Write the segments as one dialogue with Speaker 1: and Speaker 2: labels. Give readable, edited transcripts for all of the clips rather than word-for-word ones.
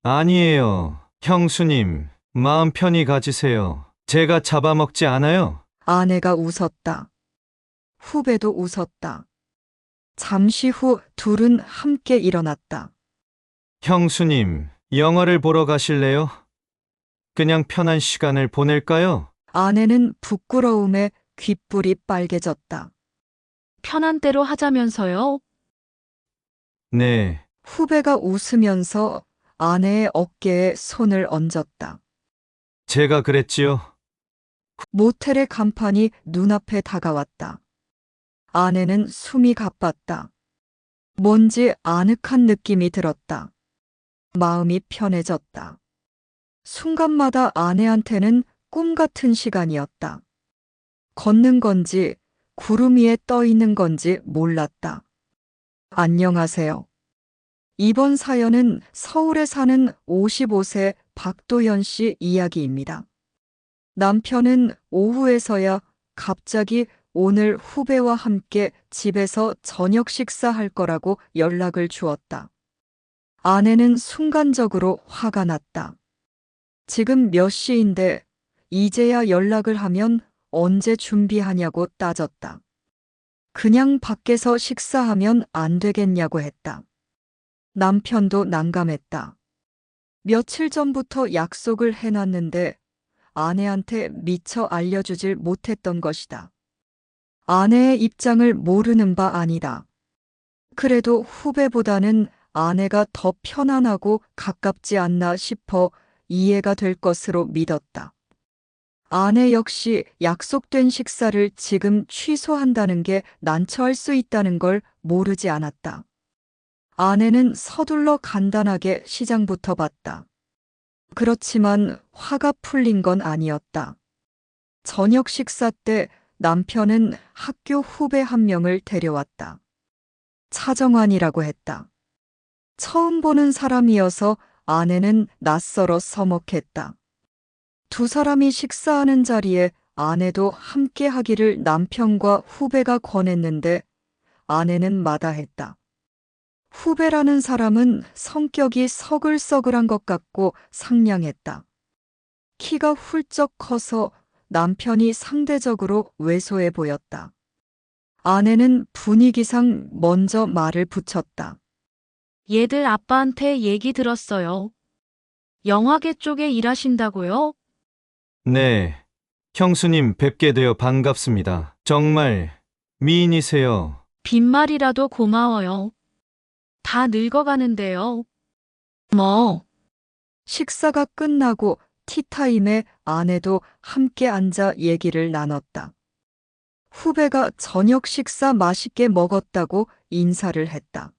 Speaker 1: 아니에요. 형수님, 마음 편히 가지세요. 제가 잡아먹지 않아요.
Speaker 2: 아내가 웃었다. 후배도 웃었다. 잠시 후 둘은 함께 일어났다.
Speaker 1: 형수님, 영화를 보러 가실래요? 그냥 편한 시간을 보낼까요?
Speaker 2: 아내는 부끄러움에 귓불이 빨개졌다.
Speaker 3: 편한 대로 하자면서요.
Speaker 1: 네,
Speaker 2: 후배가 웃으면서 아내의 어깨에 손을 얹었다.
Speaker 1: 제가 그랬지요.
Speaker 2: 모텔의 간판이 눈앞에 다가왔다. 아내는 숨이 가빴다. 뭔지 아늑한 느낌이 들었다. 마음이 편해졌다. 순간마다 아내한테는 꿈 같은 시간이었다. 걷는 건지 구름 위에 떠 있는 건지 몰랐다. 안녕하세요. 이번 사연은 서울에 사는 55세 박도연 씨 이야기입니다. 남편은 오후에서야 갑자기 오늘 후배와 함께 집에서 저녁 식사할 거라고 연락을 주었다. 아내는 순간적으로 화가 났다. 지금 몇 시인데 이제야 연락을 하면 언제 준비하냐고 따졌다. 그냥 밖에서 식사하면 안 되겠냐고 했다. 남편도 난감했다. 며칠 전부터 약속을 해놨는데 아내한테 미처 알려주질 못했던 것이다. 아내의 입장을 모르는 바 아니다. 그래도 후배보다는 아내가 더 편안하고 가깝지 않나 싶어 이해가 될 것으로 믿었다. 아내 역시 약속된 식사를 지금 취소한다는 게 난처할 수 있다는 걸 모르지 않았다. 아내는 서둘러 간단하게 시장부터 봤다. 그렇지만 화가 풀린 건 아니었다. 저녁 식사 때 남편은 학교 후배 한 명을 데려왔다. 차정환이라고 했다. 처음 보는 사람이어서 아내는 낯설어 서먹했다. 두 사람이 식사하는 자리에 아내도 함께 하기를 남편과 후배가 권했는데 아내는 마다했다. 후배라는 사람은 성격이 서글서글한 것 같고 상냥했다. 키가 훌쩍 커서 남편이 상대적으로 왜소해 보였다. 아내는 분위기상 먼저 말을 붙였다.
Speaker 3: 얘들 아빠한테 얘기 들었어요. 영화계 쪽에 일하신다고요?
Speaker 1: 네, 형수님 뵙게 되어 반갑습니다. 정말 미인이세요.
Speaker 3: 빈말이라도 고마워요. 다 늙어가는데요. 뭐,
Speaker 2: 식사가 끝나고 티타임에 아내도 함께 앉아 얘기를 나눴다. 후배가 저녁 식사 맛있게 먹었다고 인사를 했다.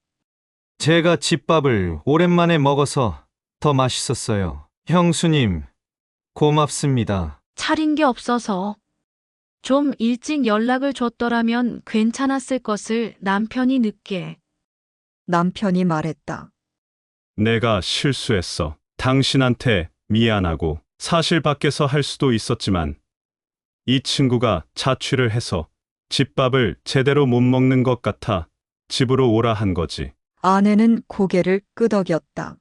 Speaker 1: 제가 집밥을 오랜만에 먹어서 더 맛있었어요. 형수님, 고맙습니다.
Speaker 3: 차린 게 없어서. 좀 일찍 연락을 줬더라면 괜찮았을 것을 남편이 늦게.
Speaker 2: 남편이 말했다.
Speaker 4: 내가 실수했어. 당신한테 미안하고 사실 밖에서 할 수도 있었지만 이 친구가 자취를 해서 집밥을 제대로 못 먹는 것 같아 집으로 오라 한 거지.
Speaker 2: 아내는 고개를 끄덕였다.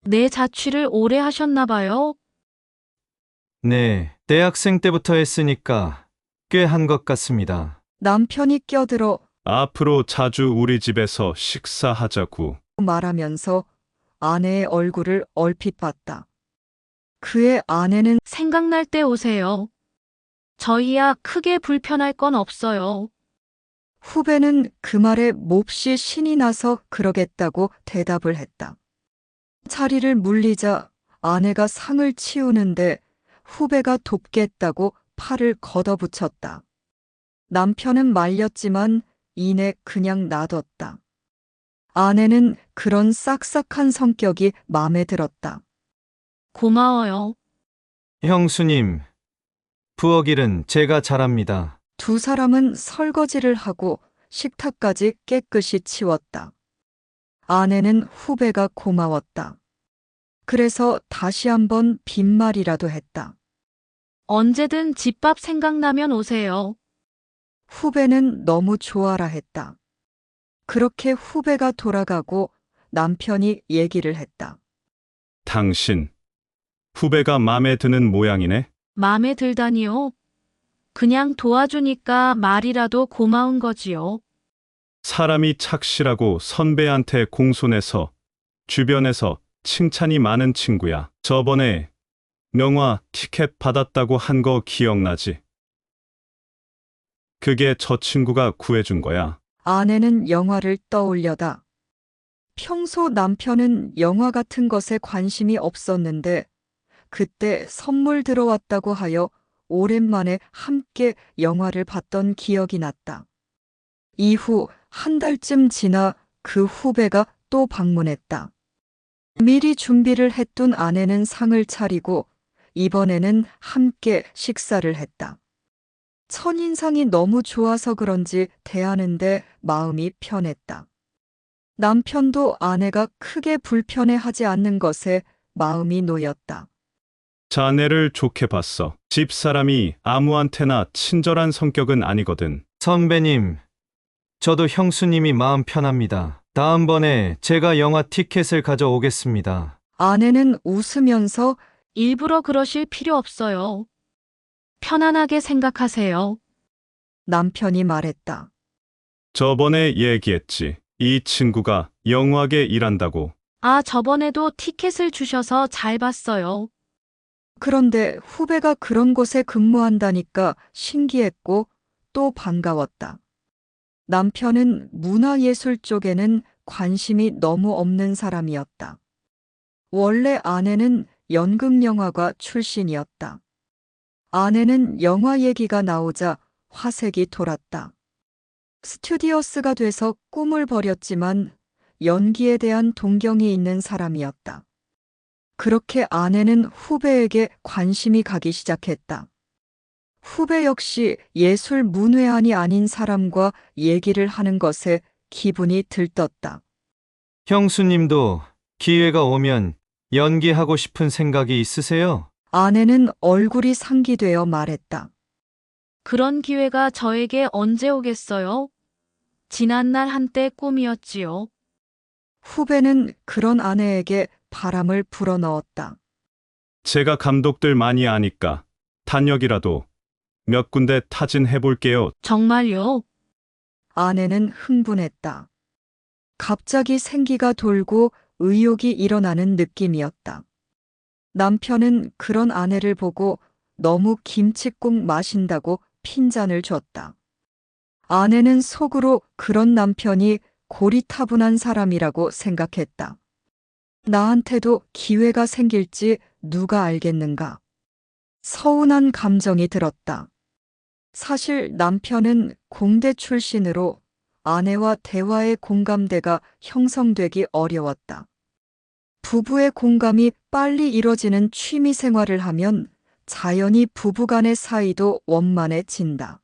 Speaker 3: 내 자취를 오래 하셨나 봐요.
Speaker 1: 네, 대학생 때부터 했으니까 꽤 한 것 같습니다.
Speaker 2: 남편이 껴들어
Speaker 4: 앞으로 자주 우리 집에서 식사하자고.
Speaker 2: 말하면서 아내의 얼굴을 얼핏 봤다. 그의 아내는
Speaker 3: 생각날 때 오세요. 저희야 크게 불편할 건 없어요.
Speaker 2: 후배는 그 말에 몹시 신이 나서 그러겠다고 대답을 했다. 자리를 물리자 아내가 상을 치우는데 후배가 돕겠다고 팔을 걷어붙였다. 남편은 말렸지만 이내 그냥 놔뒀다. 아내는 그런 싹싹한 성격이 마음에 들었다.
Speaker 3: 고마워요.
Speaker 1: 형수님, 부엌 일은 제가 잘합니다.
Speaker 2: 두 사람은 설거지를 하고 식탁까지 깨끗이 치웠다. 아내는 후배가 고마웠다. 그래서 다시 한번 빈말이라도 했다.
Speaker 3: 언제든 집밥 생각나면 오세요.
Speaker 2: 후배는 너무 좋아라 했다. 그렇게 후배가 돌아가고 남편이 얘기를 했다.
Speaker 4: 당신, 후배가 마음에 드는 모양이네.
Speaker 3: 마음에 들다니요. 그냥 도와주니까 말이라도 고마운 거지요.
Speaker 4: 사람이 착실하고 선배한테 공손해서 주변에서 칭찬이 많은 친구야. 저번에 영화 티켓 받았다고 한 거 기억나지? 그게 저 친구가 구해준 거야.
Speaker 2: 아내는 영화를 떠올려다. 평소 남편은 영화 같은 것에 관심이 없었는데 그때 선물 들어왔다고 하여 오랜만에 함께 영화를 봤던 기억이 났다. 이후 한 달쯤 지나 그 후배가 또 방문했다. 미리 준비를 해둔 아내는 상을 차리고 이번에는 함께 식사를 했다. 첫인상이 너무 좋아서 그런지 대하는데 마음이 편했다. 남편도 아내가 크게 불편해하지 않는 것에 마음이 놓였다.
Speaker 4: 자네를 좋게 봤어. 집사람이 아무한테나 친절한 성격은 아니거든.
Speaker 1: 선배님, 저도 형수님이 마음 편합니다. 다음번에 제가 영화 티켓을 가져오겠습니다.
Speaker 2: 아내는 웃으면서
Speaker 3: 일부러 그러실 필요 없어요. 편안하게 생각하세요.
Speaker 2: 남편이 말했다.
Speaker 4: 저번에 얘기했지. 이 친구가 영화계 일한다고.
Speaker 3: 아, 저번에도 티켓을 주셔서 잘 봤어요.
Speaker 2: 그런데 후배가 그런 곳에 근무한다니까 신기했고 또 반가웠다. 남편은 문화예술 쪽에는 관심이 너무 없는 사람이었다. 원래 아내는 연극영화과 출신이었다. 아내는 영화 얘기가 나오자 화색이 돌았다. 스튜디오스가 돼서 꿈을 버렸지만 연기에 대한 동경이 있는 사람이었다. 그렇게 아내는 후배에게 관심이 가기 시작했다. 후배 역시 예술 문외한이 아닌 사람과 얘기를 하는 것에 기분이 들떴다.
Speaker 1: 형수님도 기회가 오면 연기하고 싶은 생각이 있으세요?
Speaker 2: 아내는 얼굴이 상기되어 말했다.
Speaker 3: 그런 기회가 저에게 언제 오겠어요? 지난날 한때 꿈이었지요.
Speaker 2: 후배는 그런 아내에게 바람을 불어넣었다.
Speaker 4: 제가 감독들 많이 아니까 단역이라도 몇 군데 타진해볼게요.
Speaker 3: 정말요?
Speaker 2: 아내는 흥분했다. 갑자기 생기가 돌고 의욕이 일어나는 느낌이었다. 남편은 그런 아내를 보고 너무 김칫국 마신다고 핀잔을 줬다. 아내는 속으로 그런 남편이 고리타분한 사람이라고 생각했다. 나한테도 기회가 생길지 누가 알겠는가. 서운한 감정이 들었다. 사실 남편은 공대 출신으로 아내와 대화의 공감대가 형성되기 어려웠다. 부부의 공감이 빨리 이뤄지는 취미 생활을 하면 자연히 부부간의 사이도 원만해진다.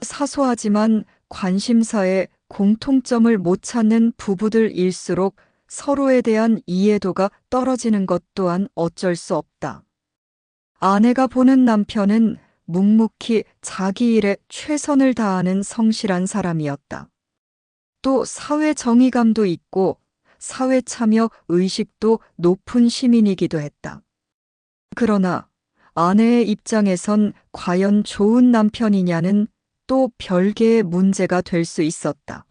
Speaker 2: 사소하지만 관심사에 공통점을 못 찾는 부부들일수록 서로에 대한 이해도가 떨어지는 것 또한 어쩔 수 없다. 아내가 보는 남편은 묵묵히 자기 일에 최선을 다하는 성실한 사람이었다. 또 사회 정의감도 있고 사회 참여 의식도 높은 시민이기도 했다. 그러나 아내의 입장에선 과연 좋은 남편이냐는 또 별개의 문제가 될 수 있었다.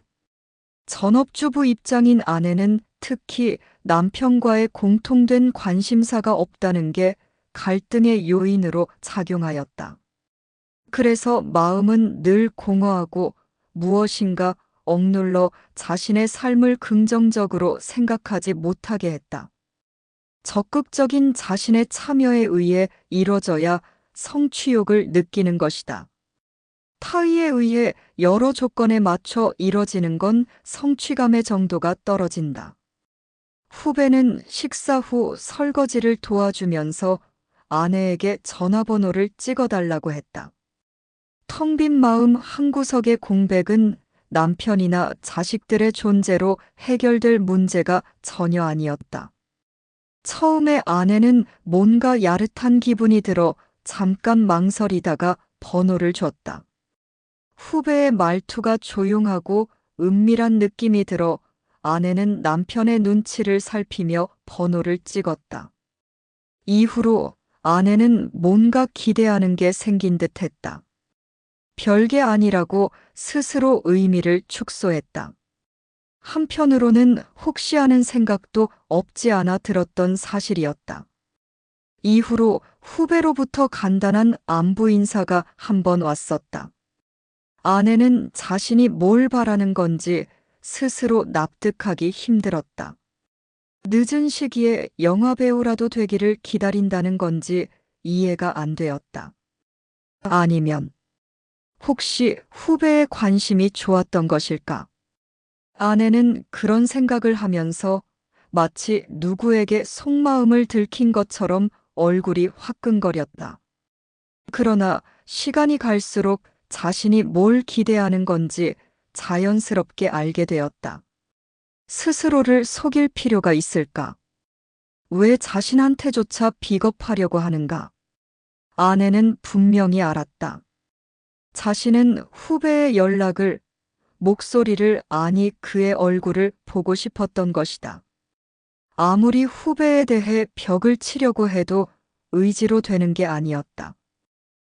Speaker 2: 전업주부 입장인 아내는 특히 남편과의 공통된 관심사가 없다는 게 갈등의 요인으로 작용하였다. 그래서 마음은 늘 공허하고 무엇인가 억눌러 자신의 삶을 긍정적으로 생각하지 못하게 했다. 적극적인 자신의 참여에 의해 이뤄져야 성취욕을 느끼는 것이다. 타의에 의해 여러 조건에 맞춰 이뤄지는 건 성취감의 정도가 떨어진다. 후배는 식사 후 설거지를 도와주면서 아내에게 전화번호를 찍어달라고 했다. 텅 빈 마음 한구석의 공백은 남편이나 자식들의 존재로 해결될 문제가 전혀 아니었다. 처음에 아내는 뭔가 야릇한 기분이 들어 잠깐 망설이다가 번호를 줬다. 후배의 말투가 조용하고 은밀한 느낌이 들어 아내는 남편의 눈치를 살피며 번호를 찍었다. 이후로 아내는 뭔가 기대하는 게 생긴 듯 했다. 별게 아니라고 스스로 의미를 축소했다. 한편으로는 혹시 하는 생각도 없지 않아 들었던 사실이었다. 이후로 후배로부터 간단한 안부 인사가 한 번 왔었다. 아내는 자신이 뭘 바라는 건지 스스로 납득하기 힘들었다. 늦은 시기에 영화배우라도 되기를 기다린다는 건지 이해가 안 되었다. 아니면 혹시 후배의 관심이 좋았던 것일까? 아내는 그런 생각을 하면서 마치 누구에게 속마음을 들킨 것처럼 얼굴이 화끈거렸다. 그러나 시간이 갈수록 자신이 뭘 기대하는 건지 자연스럽게 알게 되었다. 스스로를 속일 필요가 있을까? 왜 자신한테조차 비겁하려고 하는가? 아내는 분명히 알았다. 자신은 후배의 연락을, 목소리를, 아니 그의 얼굴을 보고 싶었던 것이다. 아무리 후배에 대해 벽을 치려고 해도 의지로 되는 게 아니었다.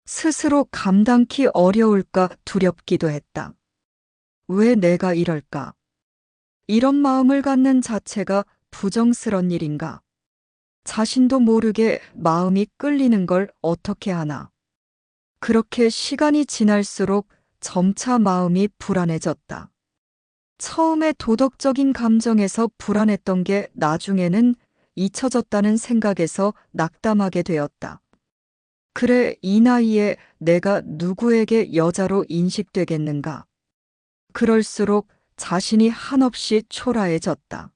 Speaker 2: 스스로 감당기 어려울까 두렵기도 했다. 왜 내가 이럴까? 이런 마음을 갖는 자체가 부정스런 일인가? 자신도 모르게 마음이 끌리는 걸 어떻게 하나? 그렇게 시간이 지날수록 점차 마음이 불안해졌다. 처음에 도덕적인 감정에서 불안했던 게 나중에는 잊혀졌다는 생각에서 낙담하게 되었다. 그래, 이 나이에 내가 누구에게 여자로 인식되겠는가? 그럴수록 자신이 한없이 초라해졌다.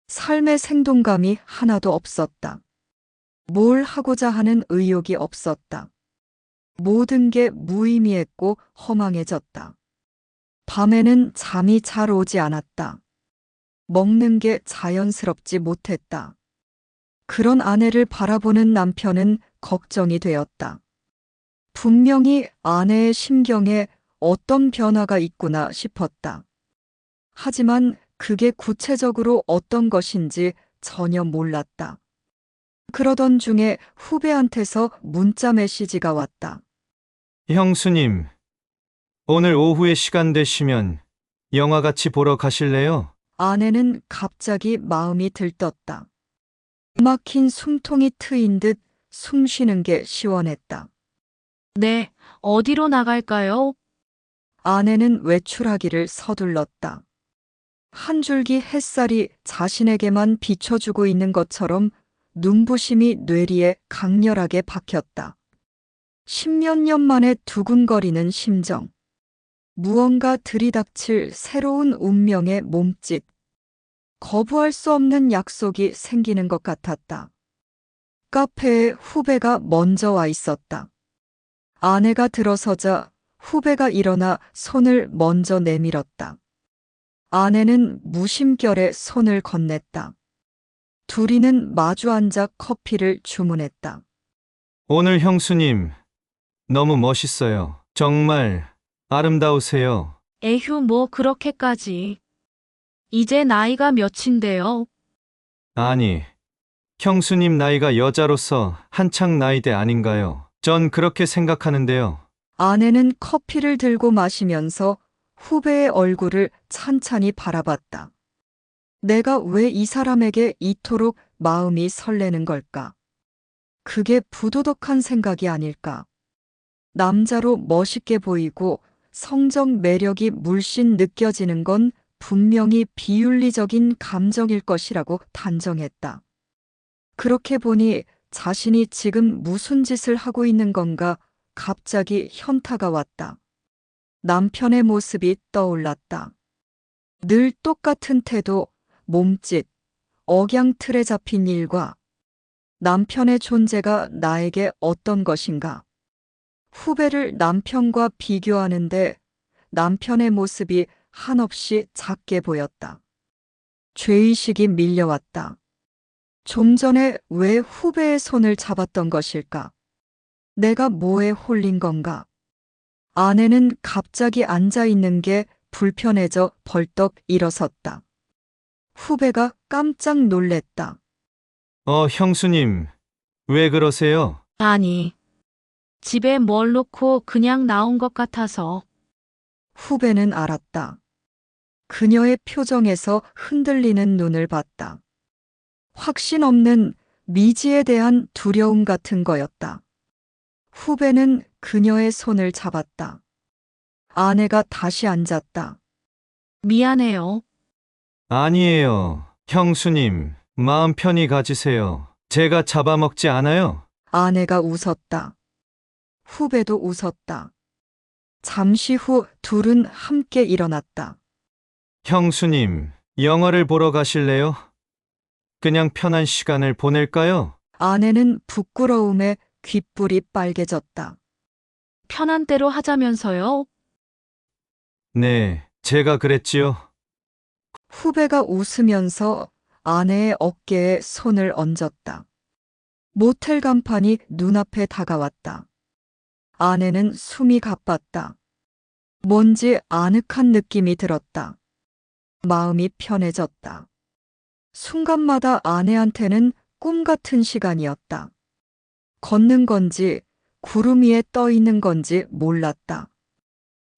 Speaker 2: 삶의 생동감이 하나도 없었다. 뭘 하고자 하는 의욕이 없었다. 모든 게 무의미했고 허망해졌다. 밤에는 잠이 잘 오지 않았다. 먹는 게 자연스럽지 못했다. 그런 아내를 바라보는 남편은 걱정이 되었다. 분명히 아내의 심경에 어떤 변화가 있구나 싶었다. 하지만 그게 구체적으로 어떤 것인지 전혀 몰랐다. 그러던 중에 후배한테서 문자 메시지가 왔다.
Speaker 1: 형수님, 오늘 오후에 시간 되시면 영화 같이 보러 가실래요?
Speaker 2: 아내는 갑자기 마음이 들떴다. 막힌 숨통이 트인 듯 숨 쉬는 게 시원했다.
Speaker 3: 네, 어디로 나갈까요?
Speaker 2: 아내는 외출하기를 서둘렀다. 한 줄기 햇살이 자신에게만 비춰주고 있는 것처럼 눈부심이 뇌리에 강렬하게 박혔다. 십몇 년 만에 두근거리는 심정. 무언가 들이닥칠 새로운 운명의 몸짓. 거부할 수 없는 약속이 생기는 것 같았다. 카페에 후배가 먼저 와 있었다. 아내가 들어서자 후배가 일어나 손을 먼저 내밀었다. 아내는 무심결에 손을 건넸다. 둘이는 마주 앉아 커피를 주문했다.
Speaker 1: 오늘 형수님, 너무 멋있어요. 정말 아름다우세요.
Speaker 3: 에휴, 뭐 그렇게까지. 이제 나이가 몇인데요?
Speaker 1: 아니, 형수님 나이가 여자로서 한창 나이대 아닌가요? 전 그렇게 생각하는데요.
Speaker 2: 아내는 커피를 들고 마시면서 후배의 얼굴을 찬찬히 바라봤다. 내가 왜 이 사람에게 이토록 마음이 설레는 걸까? 그게 부도덕한 생각이 아닐까? 남자로 멋있게 보이고 성적 매력이 물씬 느껴지는 건 분명히 비윤리적인 감정일 것이라고 단정했다. 그렇게 보니 자신이 지금 무슨 짓을 하고 있는 건가 갑자기 현타가 왔다. 남편의 모습이 떠올랐다. 늘 똑같은 태도, 몸짓, 억양 틀에 잡힌 일과 남편의 존재가 나에게 어떤 것인가? 후배를 남편과 비교하는데 남편의 모습이 한없이 작게 보였다. 죄의식이 밀려왔다. 좀 전에 왜 후배의 손을 잡았던 것일까? 내가 뭐에 홀린 건가? 아내는 갑자기 앉아 있는 게 불편해져 벌떡 일어섰다. 후배가 깜짝 놀랬다.
Speaker 1: 형수님, 왜 그러세요?
Speaker 3: 아니, 집에 뭘 놓고 그냥 나온 것 같아서.
Speaker 2: 후배는 알았다. 그녀의 표정에서 흔들리는 눈을 봤다. 확신 없는 미지에 대한 두려움 같은 거였다. 후배는 그녀의 손을 잡았다. 아내가 다시 앉았다.
Speaker 3: 미안해요.
Speaker 1: 아니에요. 형수님, 마음 편히 가지세요. 제가 잡아먹지 않아요.
Speaker 2: 아내가 웃었다. 후배도 웃었다. 잠시 후 둘은 함께 일어났다.
Speaker 1: 형수님, 영화를 보러 가실래요? 그냥 편한 시간을 보낼까요?
Speaker 2: 아내는 부끄러움에 귓불이 빨개졌다.
Speaker 3: 편한 대로 하자면서요.
Speaker 1: 네, 제가 그랬지요.
Speaker 2: 후배가 웃으면서 아내의 어깨에 손을 얹었다. 모텔 간판이 눈앞에 다가왔다. 아내는 숨이 가빴다. 뭔지 아늑한 느낌이 들었다. 마음이 편해졌다. 순간마다 아내한테는 꿈 같은 시간이었다. 걷는 건지 구름 위에 떠 있는 건지 몰랐다.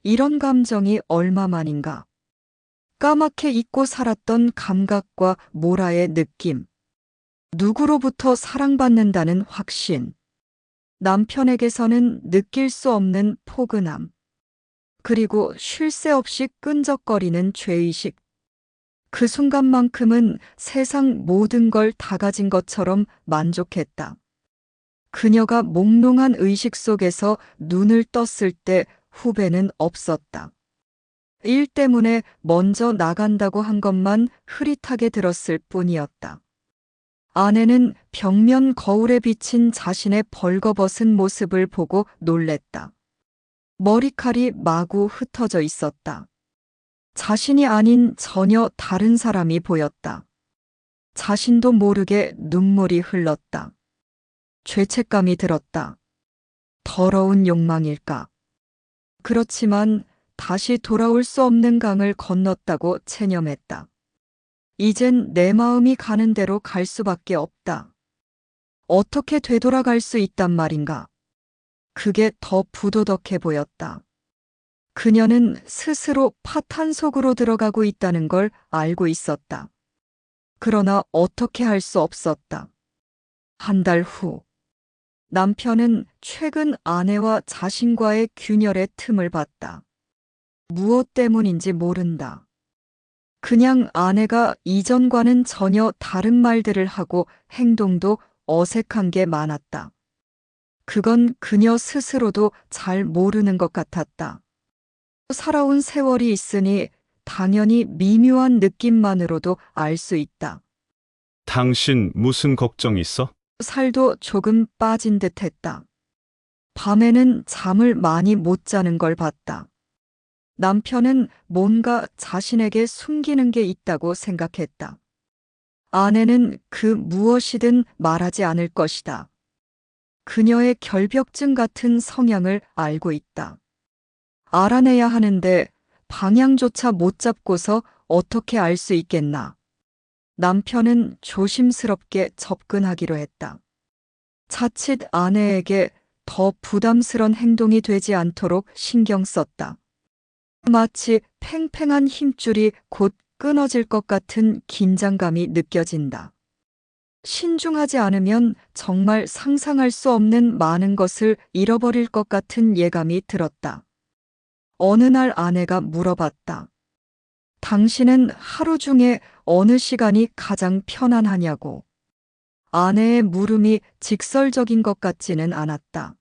Speaker 2: 이런 감정이 얼마만인가. 까맣게 잊고 살았던 감각과 모라의 느낌. 누구로부터 사랑받는다는 확신. 남편에게서는 느낄 수 없는 포근함. 그리고 쉴 새 없이 끈적거리는 죄의식. 그 순간만큼은 세상 모든 걸 다 가진 것처럼 만족했다. 그녀가 몽롱한 의식 속에서 눈을 떴을 때 후배는 없었다. 일 때문에 먼저 나간다고 한 것만 흐릿하게 들었을 뿐이었다. 아내는 벽면 거울에 비친 자신의 벌거벗은 모습을 보고 놀랬다. 머리칼이 마구 흩어져 있었다. 자신이 아닌 전혀 다른 사람이 보였다. 자신도 모르게 눈물이 흘렀다. 죄책감이 들었다. 더러운 욕망일까? 그렇지만 다시 돌아올 수 없는 강을 건넜다고 체념했다. 이젠 내 마음이 가는 대로 갈 수밖에 없다. 어떻게 되돌아갈 수 있단 말인가? 그게 더 부도덕해 보였다. 그녀는 스스로 파탄 속으로 들어가고 있다는 걸 알고 있었다. 그러나 어떻게 할 수 없었다. 한 달 후, 남편은 최근 아내와 자신과의 균열의 틈을 봤다. 무엇 때문인지 모른다. 그냥 아내가 이전과는 전혀 다른 말들을 하고 행동도 어색한 게 많았다. 그건 그녀 스스로도 잘 모르는 것 같았다. 살아온 세월이 있으니 당연히 미묘한 느낌만으로도 알 수 있다.
Speaker 4: 당신 무슨 걱정 있어?
Speaker 2: 살도 조금 빠진 듯 했다. 밤에는 잠을 많이 못 자는 걸 봤다. 남편은 뭔가 자신에게 숨기는 게 있다고 생각했다. 아내는 그 무엇이든 말하지 않을 것이다. 그녀의 결벽증 같은 성향을 알고 있다. 알아내야 하는데 방향조차 못 잡고서 어떻게 알 수 있겠나. 남편은 조심스럽게 접근하기로 했다. 자칫 아내에게 더 부담스런 행동이 되지 않도록 신경 썼다. 마치 팽팽한 힘줄이 곧 끊어질 것 같은 긴장감이 느껴진다. 신중하지 않으면 정말 상상할 수 없는 많은 것을 잃어버릴 것 같은 예감이 들었다. 어느 날 아내가 물어봤다. 당신은 하루 중에 어느 시간이 가장 편안하냐고. 아내의 물음이 직설적인 것 같지는 않았다.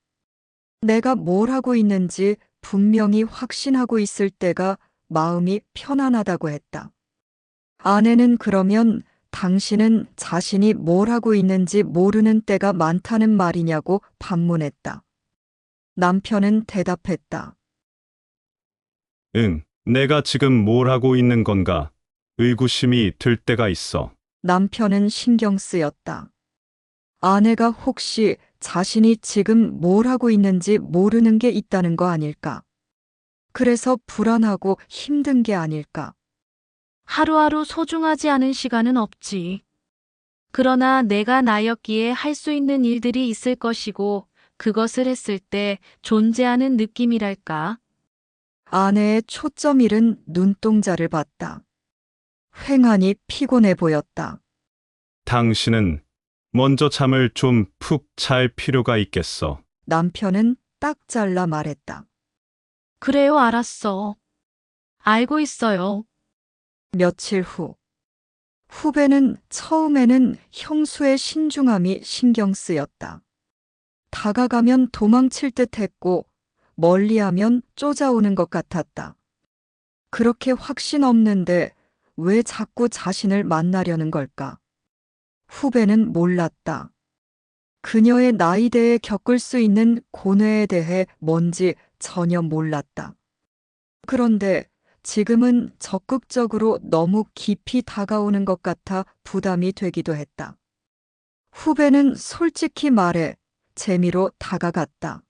Speaker 2: 내가 뭘 하고 있는지 분명히 확신하고 있을 때가 마음이 편안하다고 했다. 아내는 그러면 당신은 자신이 뭘 하고 있는지 모르는 때가 많다는 말이냐고 반문했다. 남편은 대답했다.
Speaker 4: 응, 내가 지금 뭘 하고 있는 건가? 의구심이 들 때가 있어.
Speaker 2: 남편은 신경 쓰였다. 아내가 혹시 자신이 지금 뭘 하고 있는지 모르는 게 있다는 거 아닐까? 그래서 불안하고 힘든 게 아닐까?
Speaker 3: 하루하루 소중하지 않은 시간은 없지. 그러나 내가 나였기에 할 수 있는 일들이 있을 것이고, 그것을 했을 때 존재하는 느낌이랄까.
Speaker 2: 아내의 초점 잃은 눈동자를 봤다. 휑하니 피곤해 보였다.
Speaker 4: 당신은 먼저 잠을 좀 푹 잘 필요가 있겠어.
Speaker 2: 남편은 딱 잘라 말했다.
Speaker 3: 그래요, 알았어. 알고 있어요.
Speaker 2: 며칠 후. 후배는 처음에는 형수의 신중함이 신경 쓰였다. 다가가면 도망칠 듯 했고, 멀리하면 쫓아오는 것 같았다. 그렇게 확신 없는데 왜 자꾸 자신을 만나려는 걸까? 후배는 몰랐다. 그녀의 나이대에 겪을 수 있는 고뇌에 대해 뭔지 전혀 몰랐다. 그런데 지금은 적극적으로 너무 깊이 다가오는 것 같아 부담이 되기도 했다. 후배는 솔직히 말해 재미로 다가갔다.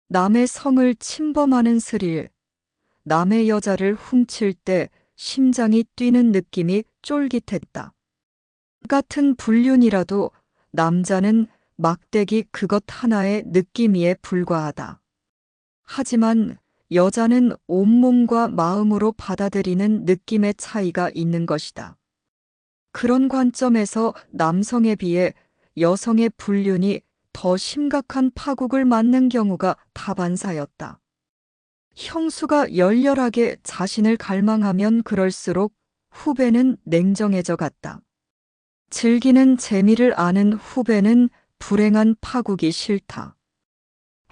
Speaker 2: 남의 성을 침범하는 스릴, 남의 여자를 훔칠 때 심장이 뛰는 느낌이 쫄깃했다. 같은 불륜이라도 남자는 막대기 그것 하나의 느낌이에 불과하다. 하지만 여자는 온몸과 마음으로 받아들이는 느낌의 차이가 있는 것이다. 그런 관점에서 남성에 비해 여성의 불륜이 더 심각한 파국을 맞는 경우가 다반사였다. 형수가 열렬하게 자신을 갈망하면 그럴수록 후배는 냉정해져 갔다. 즐기는 재미를 아는 후배는 불행한 파국이 싫다.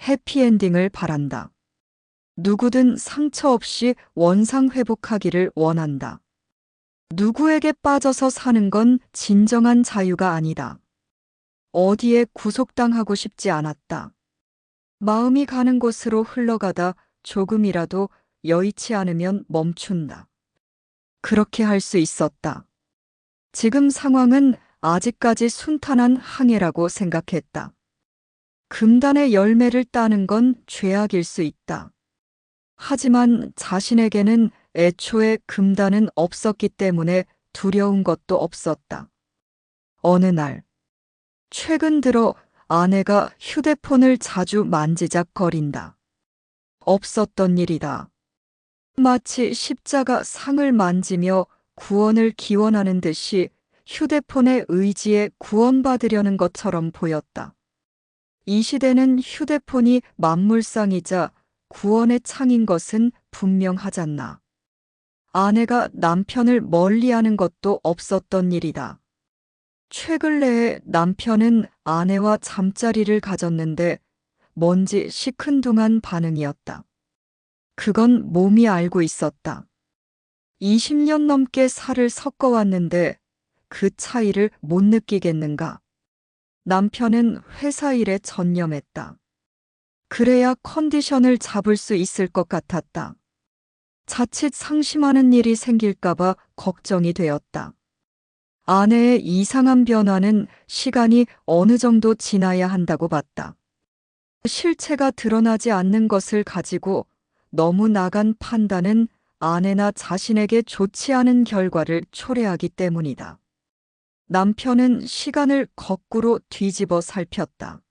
Speaker 2: 해피엔딩을 바란다. 누구든 상처 없이 원상 회복하기를 원한다. 누구에게 빠져서 사는 건 진정한 자유가 아니다. 어디에 구속당하고 싶지 않았다. 마음이 가는 곳으로 흘러가다 조금이라도 여의치 않으면 멈춘다. 그렇게 할 수 있었다. 지금 상황은 아직까지 순탄한 항해라고 생각했다. 금단의 열매를 따는 건 죄악일 수 있다. 하지만 자신에게는 애초에 금단은 없었기 때문에 두려운 것도 없었다. 어느 날, 최근 들어 아내가 휴대폰을 자주 만지작거린다. 없었던 일이다. 마치 십자가 상을 만지며 구원을 기원하는 듯이 휴대폰의 의지에 구원받으려는 것처럼 보였다. 이 시대는 휴대폰이 만물상이자 구원의 창인 것은 분명하잖나. 아내가 남편을 멀리하는 것도 없었던 일이다. 최근 내에 남편은 아내와 잠자리를 가졌는데 뭔지 시큰둥한 반응이었다. 그건 몸이 알고 있었다. 20년 넘게 살을 섞어왔는데 그 차이를 못 느끼겠는가? 남편은 회사 일에 전념했다. 그래야 컨디션을 잡을 수 있을 것 같았다. 자칫 상심하는 일이 생길까봐 걱정이 되었다. 아내의 이상한 변화는 시간이 어느 정도 지나야 한다고 봤다. 실체가 드러나지 않는 것을 가지고 너무 나간 판단은 아내나 자신에게 좋지 않은 결과를 초래하기 때문이다. 남편은 시간을 거꾸로 뒤집어 살폈다.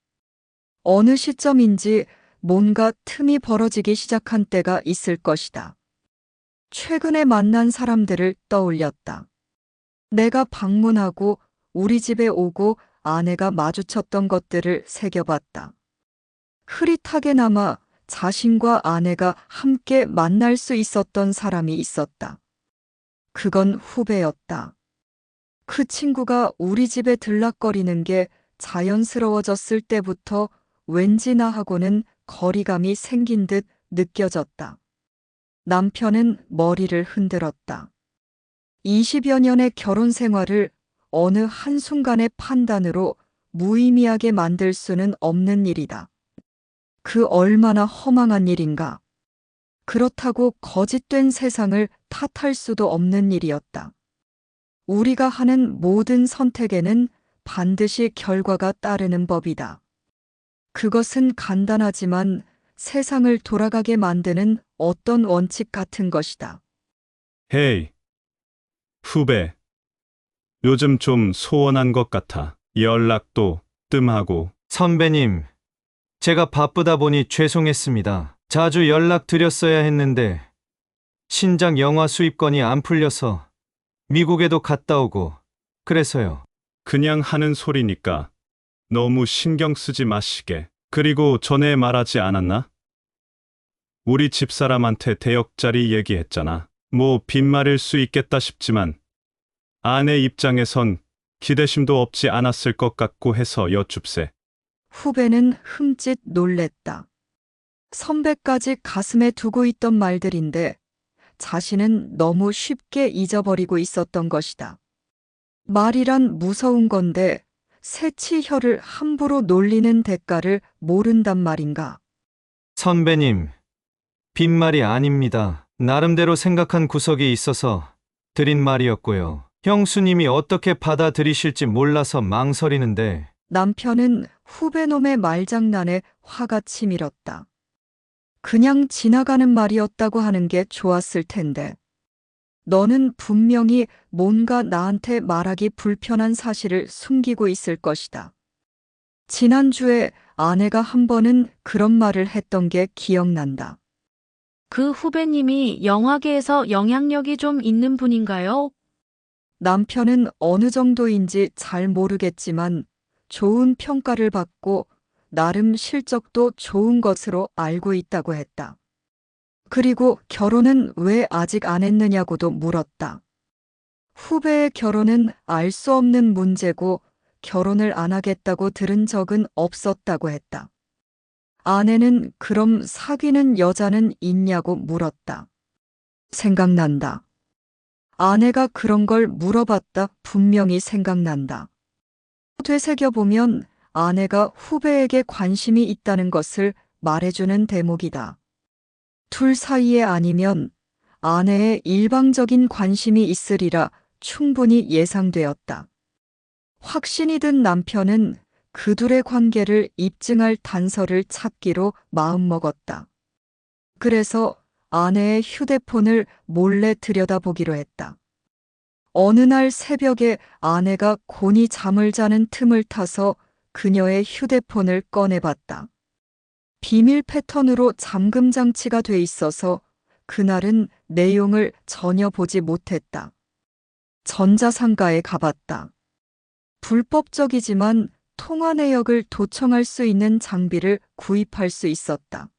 Speaker 2: 어느 시점인지 뭔가 틈이 벌어지기 시작한 때가 있을 것이다. 최근에 만난 사람들을 떠올렸다. 내가 방문하고 우리 집에 오고 아내가 마주쳤던 것들을 새겨봤다. 흐릿하게나마 자신과 아내가 함께 만날 수 있었던 사람이 있었다. 그건 후배였다. 그 친구가 우리 집에 들락거리는 게 자연스러워졌을 때부터 왠지 나하고는 거리감이 생긴 듯 느껴졌다. 남편은 머리를 흔들었다. 20여 년의 결혼 생활을 어느 한순간의 판단으로 무의미하게 만들 수는 없는 일이다. 그 얼마나 허망한 일인가. 그렇다고 거짓된 세상을 탓할 수도 없는 일이었다. 우리가 하는 모든 선택에는 반드시 결과가 따르는 법이다. 그것은 간단하지만 세상을 돌아가게 만드는 어떤 원칙 같은 것이다.
Speaker 4: 헤이, 후배, 요즘 좀 소원한 것 같아. 연락도 뜸하고.
Speaker 1: 선배님, 제가 바쁘다 보니 죄송했습니다. 자주 연락드렸어야 했는데, 신작 영화 수입건이 안 풀려서 미국에도 갔다 오고, 그래서요.
Speaker 4: 그냥 하는 소리니까 너무 신경 쓰지 마시게. 그리고 전에 말하지 않았나? 우리 집사람한테 대역자리 얘기했잖아. 뭐 빈말일 수 있겠다 싶지만 아내 입장에선 기대심도 없지 않았을 것 같고 해서 여쭙세.
Speaker 2: 후배는 흠칫 놀랬다. 선배까지 가슴에 두고 있던 말들인데 자신은 너무 쉽게 잊어버리고 있었던 것이다. 말이란 무서운 건데 새치 혀를 함부로 놀리는 대가를 모른단 말인가.
Speaker 1: 선배님, 빈말이 아닙니다. 나름대로 생각한 구석이 있어서 드린 말이었고요. 형수님이 어떻게 받아들이실지 몰라서 망설이는데,
Speaker 2: 남편은 후배놈의 말장난에 화가 치밀었다. 그냥 지나가는 말이었다고 하는 게 좋았을 텐데. 너는 분명히 뭔가 나한테 말하기 불편한 사실을 숨기고 있을 것이다. 지난주에 아내가 한 번은 그런 말을 했던 게 기억난다.
Speaker 3: 그 후배님이 영화계에서 영향력이 좀 있는 분인가요?
Speaker 2: 남편은 어느 정도인지 잘 모르겠지만 좋은 평가를 받고 나름 실적도 좋은 것으로 알고 있다고 했다. 그리고 결혼은 왜 아직 안 했느냐고도 물었다. 후배의 결혼은 알 수 없는 문제고 결혼을 안 하겠다고 들은 적은 없었다고 했다. 아내는 그럼 사귀는 여자는 있냐고 물었다. 생각난다. 아내가 그런 걸 물어봤다. 분명히 생각난다. 되새겨보면 아내가 후배에게 관심이 있다는 것을 말해주는 대목이다. 둘 사이에 아니면 아내의 일방적인 관심이 있으리라 충분히 예상되었다. 확신이 든 남편은 그 둘의 관계를 입증할 단서를 찾기로 마음먹었다. 그래서 아내의 휴대폰을 몰래 들여다보기로 했다. 어느 날 새벽에 아내가 곤히 잠을 자는 틈을 타서 그녀의 휴대폰을 꺼내봤다. 비밀 패턴으로 잠금 장치가 돼 있어서 그날은 내용을 전혀 보지 못했다. 전자상가에 가봤다. 불법적이지만 통화 내역을 도청할 수 있는 장비를 구입할 수 있었다.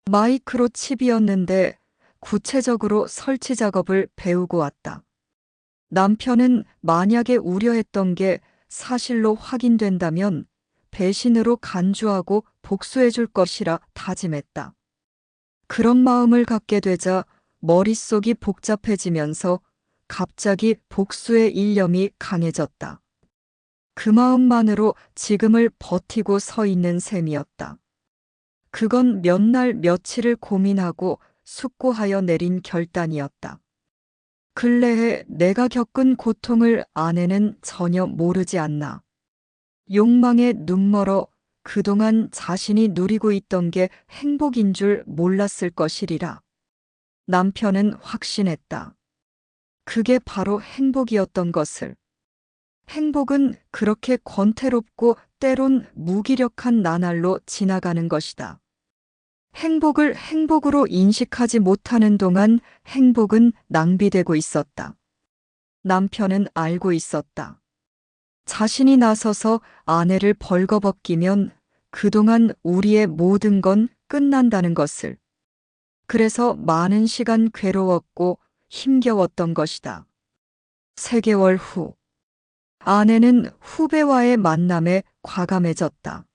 Speaker 2: 마이크로칩이었는데 구체적으로 설치 작업을 배우고 왔다. 남편은 만약에 우려했던 게 사실로 확인된다면 배신으로 간주하고 복수해 줄 것이라 다짐했다. 그런 마음을 갖게 되자 머릿속이 복잡해지면서 갑자기 복수의 일념이 강해졌다. 그 마음만으로 지금을 버티고 서 있는 셈이었다. 그건 몇 날 며칠을 고민하고 숙고하여 내린 결단이었다. 근래에 내가 겪은 고통을 아내는 전혀 모르지 않나. 욕망에 눈멀어 그동안 자신이 누리고 있던 게 행복인 줄 몰랐을 것이리라. 남편은 확신했다. 그게 바로 행복이었던 것을. 행복은 그렇게 권태롭고 때론 무기력한 나날로 지나가는 것이다. 행복을 행복으로 인식하지 못하는 동안 행복은 낭비되고 있었다. 남편은 알고 있었다. 자신이 나서서 아내를 벌거벗기면 그동안 우리의 모든 건 끝난다는 것을. 그래서 많은 시간 괴로웠고 힘겨웠던 것이다. 3개월 후, 아내는 후배와의 만남에 과감해졌다.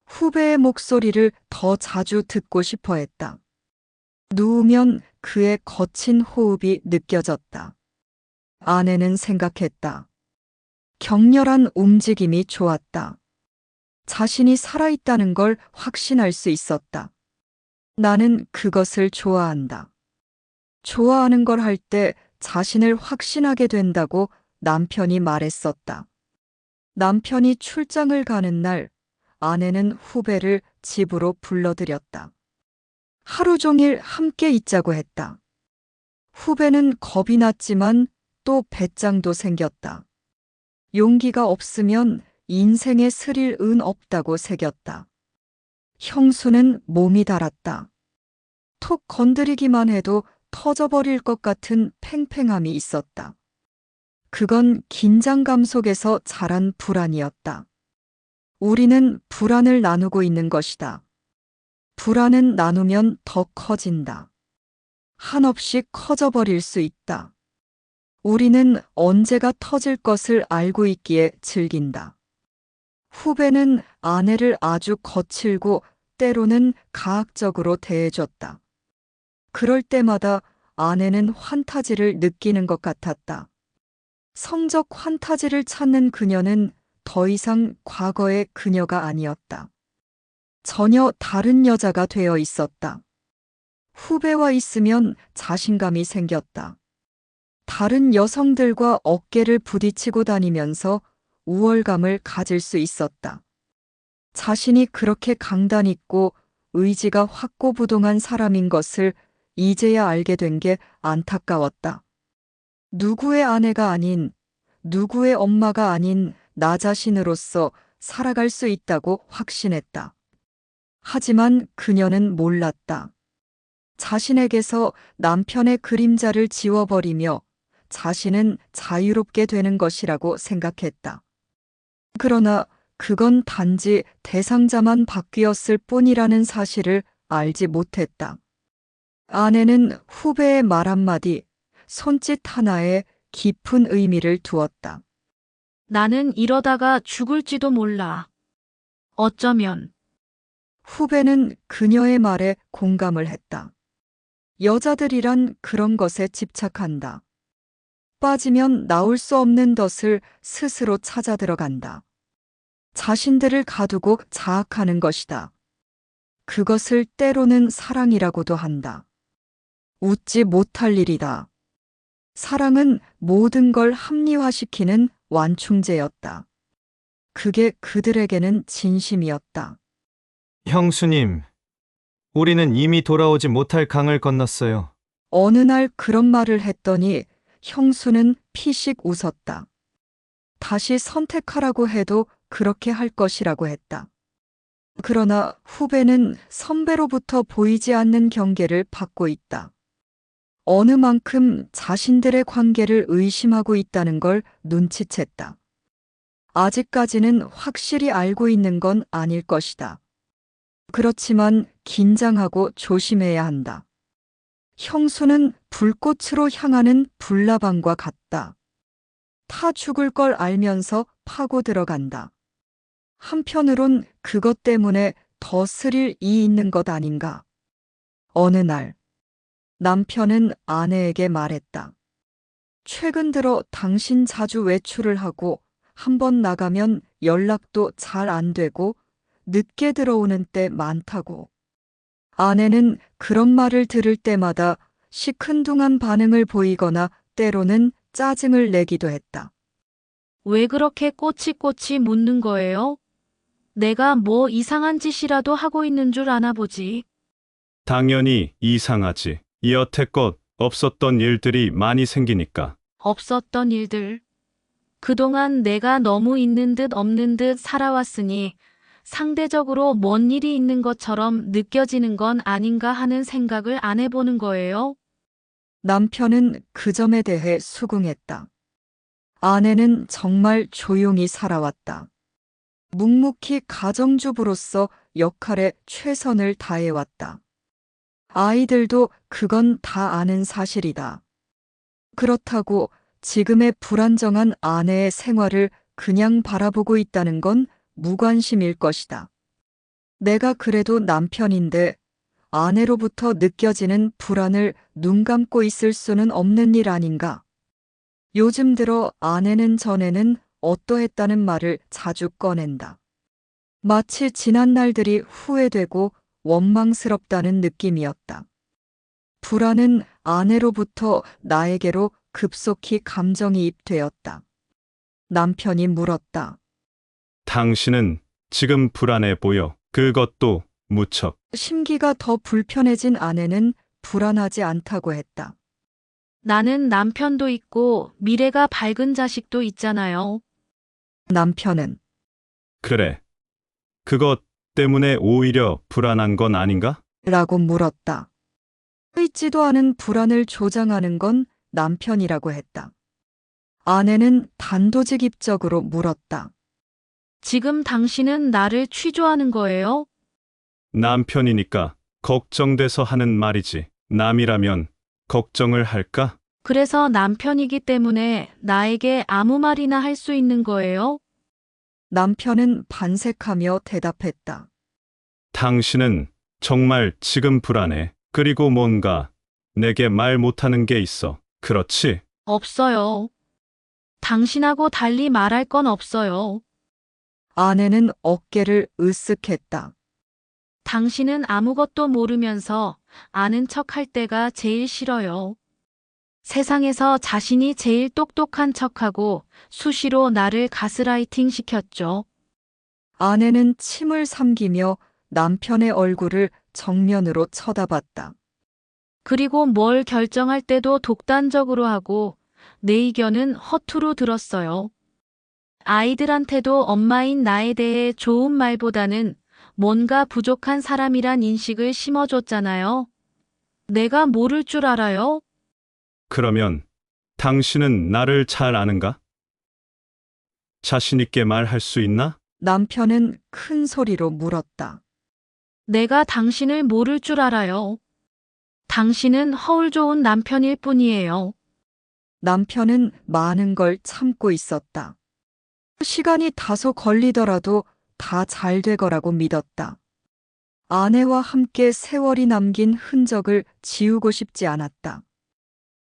Speaker 2: 후배의 목소리를 더 자주 듣고 싶어 했다. 누우면 그의 거친 호흡이 느껴졌다. 아내는 생각했다. 격렬한 움직임이 좋았다. 자신이 살아있다는 걸 확신할 수 있었다. 나는 그것을 좋아한다. 좋아하는 걸 할 때 자신을 확신하게 된다고 남편이 말했었다. 남편이 출장을 가는 날, 아내는 후배를 집으로 불러들였다. 하루 종일 함께 있자고 했다. 후배는 겁이 났지만 또 배짱도 생겼다. 용기가 없으면 인생에 스릴 은 없다고 새겼다. 형수는 몸이 달았다. 톡 건드리기만 해도 터져버릴 것 같은 팽팽함이 있었다. 그건 긴장감 속에서 자란 불안이었다. 우리는 불안을 나누고 있는 것이다. 불안은 나누면 더 커진다. 한없이 커져버릴 수 있다. 우리는 언제가 터질 것을 알고 있기에 즐긴다. 후배는 아내를 아주 거칠고 때로는 가학적으로 대해줬다. 그럴 때마다 아내는 환타지를 느끼는 것 같았다. 성적 환타지를 찾는 그녀는 더 이상 과거의 그녀가 아니었다. 전혀 다른 여자가 되어 있었다. 후배와 있으면 자신감이 생겼다. 다른 여성들과 어깨를 부딪히고 다니면서 우월감을 가질 수 있었다. 자신이 그렇게 강단 있고 의지가 확고부동한 사람인 것을 이제야 알게 된 게 안타까웠다. 누구의 아내가 아닌, 누구의 엄마가 아닌 나 자신으로서 살아갈 수 있다고 확신했다. 하지만 그녀는 몰랐다. 자신에게서 남편의 그림자를 지워버리며 자신은 자유롭게 되는 것이라고 생각했다. 그러나 그건 단지 대상자만 바뀌었을 뿐이라는 사실을 알지 못했다. 아내는 후배의 말 한마디, 손짓 하나에 깊은 의미를 두었다.
Speaker 3: 나는 이러다가 죽을지도 몰라. 어쩌면
Speaker 2: 후배는 그녀의 말에 공감을 했다. 여자들이란 그런 것에 집착한다. 빠지면 나올 수 없는 덫을 스스로 찾아 들어간다. 자신들을 가두고 자학하는 것이다. 그것을 때로는 사랑이라고도 한다. 웃지 못할 일이다. 사랑은 모든 걸 합리화시키는 완충제였다. 그게 그들에게는 진심이었다.
Speaker 1: 형수님, 우리는 이미 돌아오지 못할 강을 건넜어요.
Speaker 2: 어느 날 그런 말을 했더니 형수는 피식 웃었다. 다시 선택하라고 해도 그렇게 할 것이라고 했다. 그러나 후배는 선배로부터 보이지 않는 경계를 받고 있다. 어느 만큼 자신들의 관계를 의심하고 있다는 걸 눈치챘다. 아직까지는 확실히 알고 있는 건 아닐 것이다. 그렇지만 긴장하고 조심해야 한다. 형수는 불꽃으로 향하는 불나방과 같다. 타 죽을 걸 알면서 파고 들어간다. 한편으론 그것 때문에 더 스릴 이 있는 것 아닌가. 어느 날 남편은 아내에게 말했다. 최근 들어 당신 자주 외출을 하고 한 번 나가면 연락도 잘 안 되고 늦게 들어오는 때 많다고. 아내는 그런 말을 들을 때마다 시큰둥한 반응을 보이거나 때로는 짜증을 내기도 했다.
Speaker 3: 왜 그렇게 꼬치꼬치 묻는 거예요? 내가 뭐 이상한 짓이라도 하고 있는 줄 아나 보지.
Speaker 4: 당연히 이상하지. 여태껏 없었던 일들이 많이 생기니까.
Speaker 3: 없었던 일들. 그동안 내가 너무 있는 듯 없는 듯 살아왔으니 상대적으로 뭔 일이 있는 것처럼 느껴지는 건 아닌가 하는 생각을 안 해보는 거예요.
Speaker 2: 남편은 그 점에 대해 수긍했다. 아내는 정말 조용히 살아왔다. 묵묵히 가정주부로서 역할에 최선을 다해왔다. 아이들도 그건 다 아는 사실이다. 그렇다고 지금의 불안정한 아내의 생활을 그냥 바라보고 있다는 건 무관심일 것이다. 내가 그래도 남편인데 아내로부터 느껴지는 불안을 눈 감고 있을 수는 없는 일 아닌가. 요즘 들어 아내는 전에는 어떠했다는 말을 자주 꺼낸다. 마치 지난 날들이 후회되고 원망스럽다는 느낌이었다. 불안은 아내로부터 나에게로 급속히 감정이입되었다. 남편이 물었다.
Speaker 4: 당신은 지금 불안해 보여. 그것도 무척.
Speaker 2: 심기가 더 불편해진 아내는 불안하지 않다고 했다.
Speaker 3: 나는 남편도 있고 미래가 밝은 자식도 있잖아요.
Speaker 2: 남편은
Speaker 4: 그래. 그것 때문에 오히려 불안한 건 아닌가?
Speaker 2: 라고 물었다. 있지도 않은 불안을 조장하는 건 남편이라고 했다. 아내는 단도직입적으로 물었다.
Speaker 3: 지금 당신은 나를 취조하는 거예요?
Speaker 4: 남편이니까 걱정돼서 하는 말이지. 남이라면 걱정을 할까?
Speaker 3: 그래서 남편이기 때문에 나에게 아무 말이나 할 수 있는 거예요?
Speaker 2: 남편은 반색하며 대답했다.
Speaker 4: 당신은 정말 지금 불안해. 그리고 뭔가 내게 말 못하는 게 있어. 그렇지?
Speaker 3: 없어요. 당신하고 달리 말할 건 없어요.
Speaker 2: 아내는 어깨를 으쓱했다.
Speaker 3: 당신은 아무것도 모르면서 아는 척 할 때가 제일 싫어요. 세상에서 자신이 제일 똑똑한 척하고 수시로 나를 가스라이팅 시켰죠.
Speaker 2: 아내는 침을 삼키며 남편의 얼굴을 정면으로 쳐다봤다.
Speaker 3: 그리고 뭘 결정할 때도 독단적으로 하고 내 의견은 허투루 들었어요. 아이들한테도 엄마인 나에 대해 좋은 말보다는 뭔가 부족한 사람이란 인식을 심어줬잖아요. 내가 모를 줄 알아요?
Speaker 4: 그러면 당신은 나를 잘 아는가? 자신 있게 말할 수 있나?
Speaker 2: 남편은 큰 소리로 물었다.
Speaker 3: 내가 당신을 모를 줄 알아요. 당신은 허울 좋은 남편일 뿐이에요.
Speaker 2: 남편은 많은 걸 참고 있었다. 시간이 다소 걸리더라도 다 잘 되거라고 믿었다. 아내와 함께 세월이 남긴 흔적을 지우고 싶지 않았다.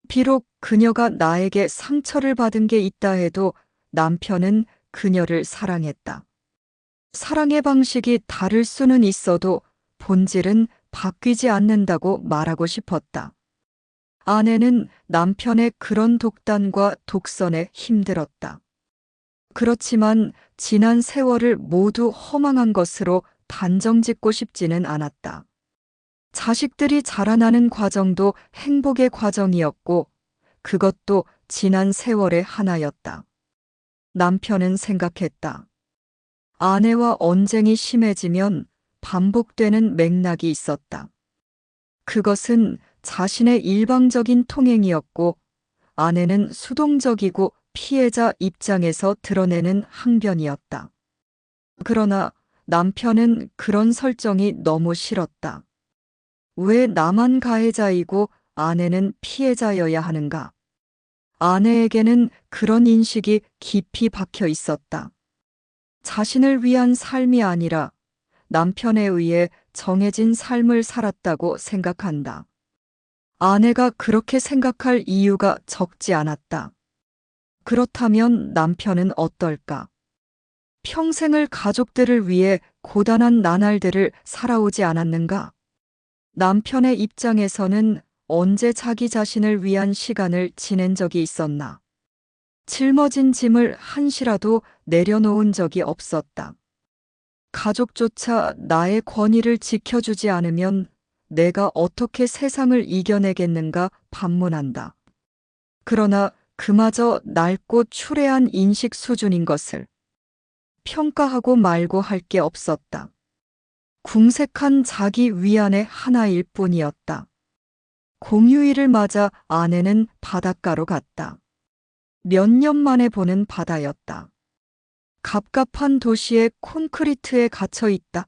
Speaker 2: 비록 그녀가 나에게 상처를 받은 게 있다 해도 남편은 그녀를 사랑했다. 사랑의 방식이 다를 수는 있어도 본질은 바뀌지 않는다고 말하고 싶었다. 아내는 남편의 그런 독단과 독선에 힘들었다. 그렇지만 지난 세월을 모두 허망한 것으로 단정 짓고 싶지는 않았다. 자식들이 자라나는 과정도 행복의 과정이었고 그것도 지난 세월의 하나였다. 남편은 생각했다. 아내와 언쟁이 심해지면 반복되는 맥락이 있었다. 그것은 자신의 일방적인 통행이었고 아내는 수동적이고 피해자 입장에서 드러내는 항변이었다. 그러나 남편은 그런 설정이 너무 싫었다. 왜 나만 가해자이고 아내는 피해자여야 하는가? 아내에게는 그런 인식이 깊이 박혀 있었다. 자신을 위한 삶이 아니라 남편에 의해 정해진 삶을 살았다고 생각한다. 아내가 그렇게 생각할 이유가 적지 않았다. 그렇다면 남편은 어떨까? 평생을 가족들을 위해 고단한 나날들을 살아오지 않았는가? 남편의 입장에서는 언제 자기 자신을 위한 시간을 지낸 적이 있었나? 짊어진 짐을 한시라도 내려놓은 적이 없었다. 가족조차 나의 권위를 지켜주지 않으면 내가 어떻게 세상을 이겨내겠는가 반문한다. 그러나 그마저 낡고 추레한 인식 수준인 것을 평가하고 말고 할 게 없었다. 궁색한 자기 위안의 하나일 뿐이었다. 공휴일을 맞아 아내는 바닷가로 갔다. 몇 년 만에 보는 바다였다. 갑갑한 도시의 콘크리트에 갇혀 있다.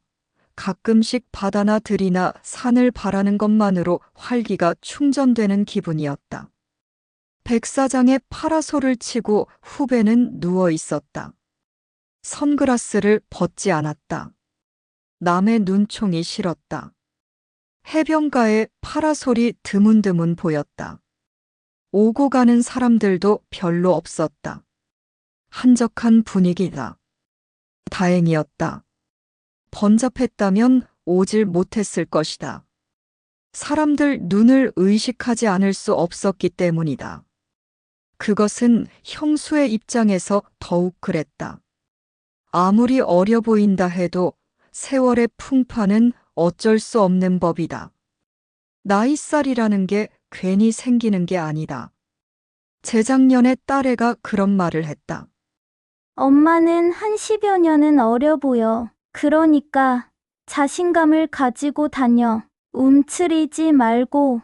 Speaker 2: 가끔씩 바다나 들이나 산을 바라는 것만으로 활기가 충전되는 기분이었다. 백사장에 파라솔을 치고 후배는 누워 있었다. 선글라스를 벗지 않았다. 남의 눈총이 싫었다. 해변가에 파라솔이 드문드문 보였다. 오고 가는 사람들도 별로 없었다. 한적한 분위기다. 다행이었다. 번잡했다면 오질 못했을 것이다. 사람들 눈을 의식하지 않을 수 없었기 때문이다. 그것은 형수의 입장에서 더욱 그랬다. 아무리 어려 보인다 해도 세월의 풍파는 어쩔 수 없는 법이다. 나이살이라는 게 괜히 생기는 게 아니다. 재작년에 딸애가 그런 말을 했다.
Speaker 5: 엄마는 한 10여 년은 어려 보여. 그러니까 자신감을 가지고 다녀. 움츠리지 말고.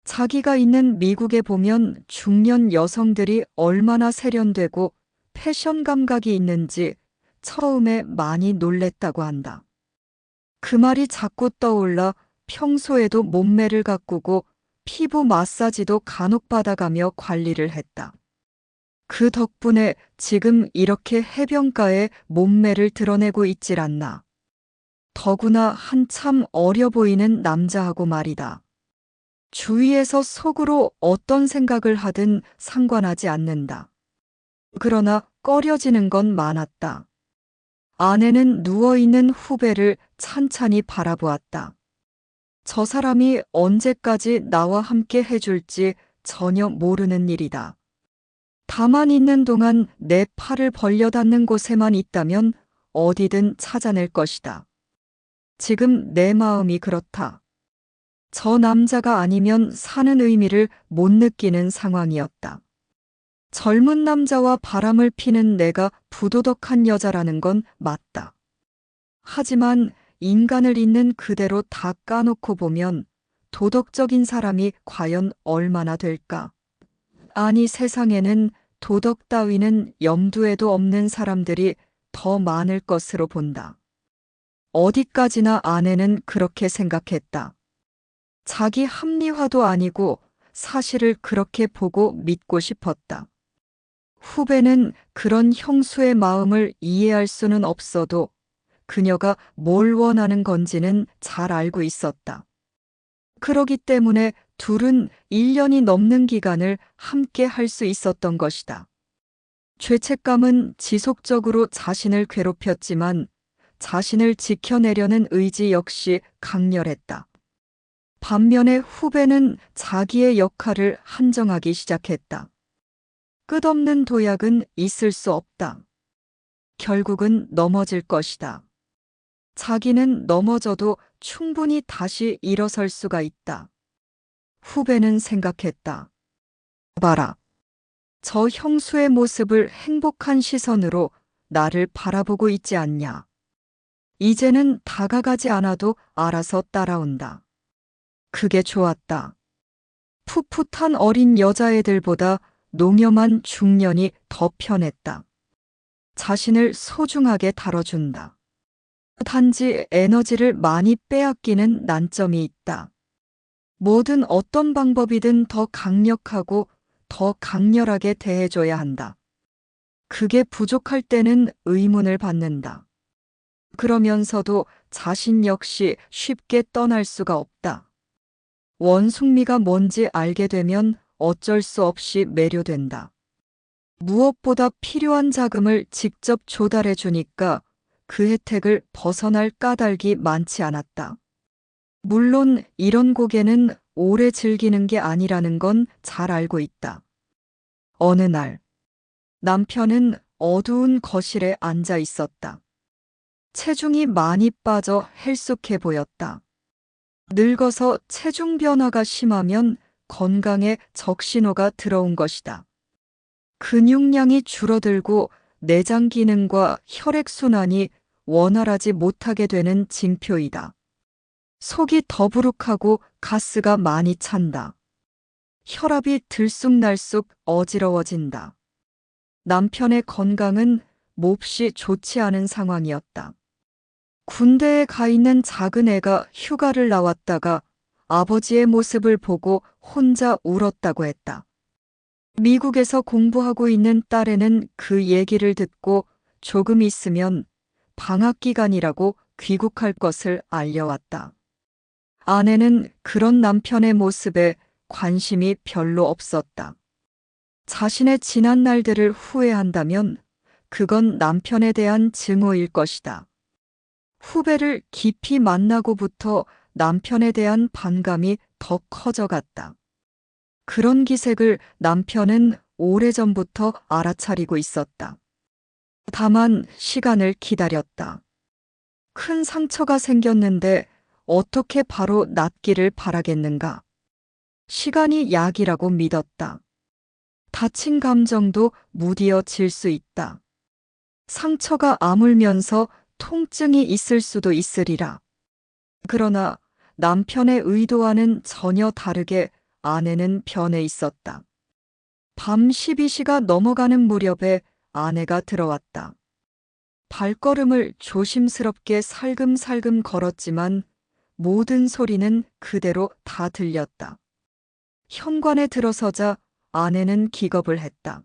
Speaker 2: 자기가 있는 미국에 보면 중년 여성들이 얼마나 세련되고 패션 감각이 있는지 처음에 많이 놀랬다고 한다. 그 말이 자꾸 떠올라 평소에도 몸매를 가꾸고 피부 마사지도 간혹 받아가며 관리를 했다. 그 덕분에 지금 이렇게 해변가에 몸매를 드러내고 있질 않나. 더구나 한참 어려 보이는 남자하고 말이다. 주위에서 속으로 어떤 생각을 하든 상관하지 않는다. 그러나 꺼려지는 건 많았다. 아내는 누워있는 후배를 찬찬히 바라보았다. 저 사람이 언제까지 나와 함께 해줄지 전혀 모르는 일이다. 다만 있는 동안 내 팔을 벌려 닿는 곳에만 있다면 어디든 찾아낼 것이다. 지금 내 마음이 그렇다. 저 남자가 아니면 사는 의미를 못 느끼는 상황이었다. 젊은 남자와 바람을 피는 내가 부도덕한 여자라는 건 맞다. 하지만 인간을 있는 그대로 다 까놓고 보면 도덕적인 사람이 과연 얼마나 될까? 아니, 세상에는 도덕 따위는 염두에도 없는 사람들이 더 많을 것으로 본다. 어디까지나 아내는 그렇게 생각했다. 자기 합리화도 아니고 사실을 그렇게 보고 믿고 싶었다. 후배는 그런 형수의 마음을 이해할 수는 없어도 그녀가 뭘 원하는 건지는 잘 알고 있었다. 그러기 때문에 둘은 1년이 넘는 기간을 함께 할 수 있었던 것이다. 죄책감은 지속적으로 자신을 괴롭혔지만 자신을 지켜내려는 의지 역시 강렬했다. 반면에 후배는 자기의 역할을 한정하기 시작했다. 끝없는 도약은 있을 수 없다. 결국은 넘어질 것이다. 자기는 넘어져도 충분히 다시 일어설 수가 있다. 후배는 생각했다. 봐라. 저 형수의 모습을 행복한 시선으로 나를 바라보고 있지 않냐. 이제는 다가가지 않아도 알아서 따라온다. 그게 좋았다. 풋풋한 어린 여자애들보다 농염한 중년이 더 편했다. 자신을 소중하게 다뤄준다. 단지 에너지를 많이 빼앗기는 난점이 있다. 뭐든 어떤 방법이든 더 강력하고 더 강렬하게 대해줘야 한다. 그게 부족할 때는 의문을 받는다. 그러면서도 자신 역시 쉽게 떠날 수가 없다. 원숭미가 뭔지 알게 되면 어쩔 수 없이 매료된다. 무엇보다 필요한 자금을 직접 조달해 주니까 그 혜택을 벗어날 까닭이 많지 않았다. 물론 이런 고개는 오래 즐기는 게 아니라는 건 잘 알고 있다. 어느 날, 남편은 어두운 거실에 앉아 있었다. 체중이 많이 빠져 헬쑥해 보였다. 늙어서 체중 변화가 심하면 건강에 적신호가 들어온 것이다. 근육량이 줄어들고 내장 기능과 혈액순환이 원활하지 못하게 되는 징표이다. 속이 더부룩하고 가스가 많이 찬다. 혈압이 들쑥날쑥 어지러워진다. 남편의 건강은 몹시 좋지 않은 상황이었다. 군대에 가 있는 작은 애가 휴가를 나왔다가 아버지의 모습을 보고 혼자 울었다고 했다. 미국에서 공부하고 있는 딸애는 그 얘기를 듣고 조금 있으면 방학 기간이라고 귀국할 것을 알려왔다. 아내는 그런 남편의 모습에 관심이 별로 없었다. 자신의 지난 날들을 후회한다면 그건 남편에 대한 증오일 것이다. 후배를 깊이 만나고부터 남편에 대한 반감이 더 커져갔다. 그런 기색을 남편은 오래전부터 알아차리고 있었다. 다만 시간을 기다렸다. 큰 상처가 생겼는데 어떻게 바로 낫기를 바라겠는가? 시간이 약이라고 믿었다. 다친 감정도 무디어질 수 있다. 상처가 아물면서 통증이 있을 수도 있으리라. 그러나 남편의 의도와는 전혀 다르게 아내는 변해 있었다. 밤 12시가 넘어가는 무렵에 아내가 들어왔다. 발걸음을 조심스럽게 살금살금 걸었지만 모든 소리는 그대로 다 들렸다. 현관에 들어서자 아내는 기겁을 했다.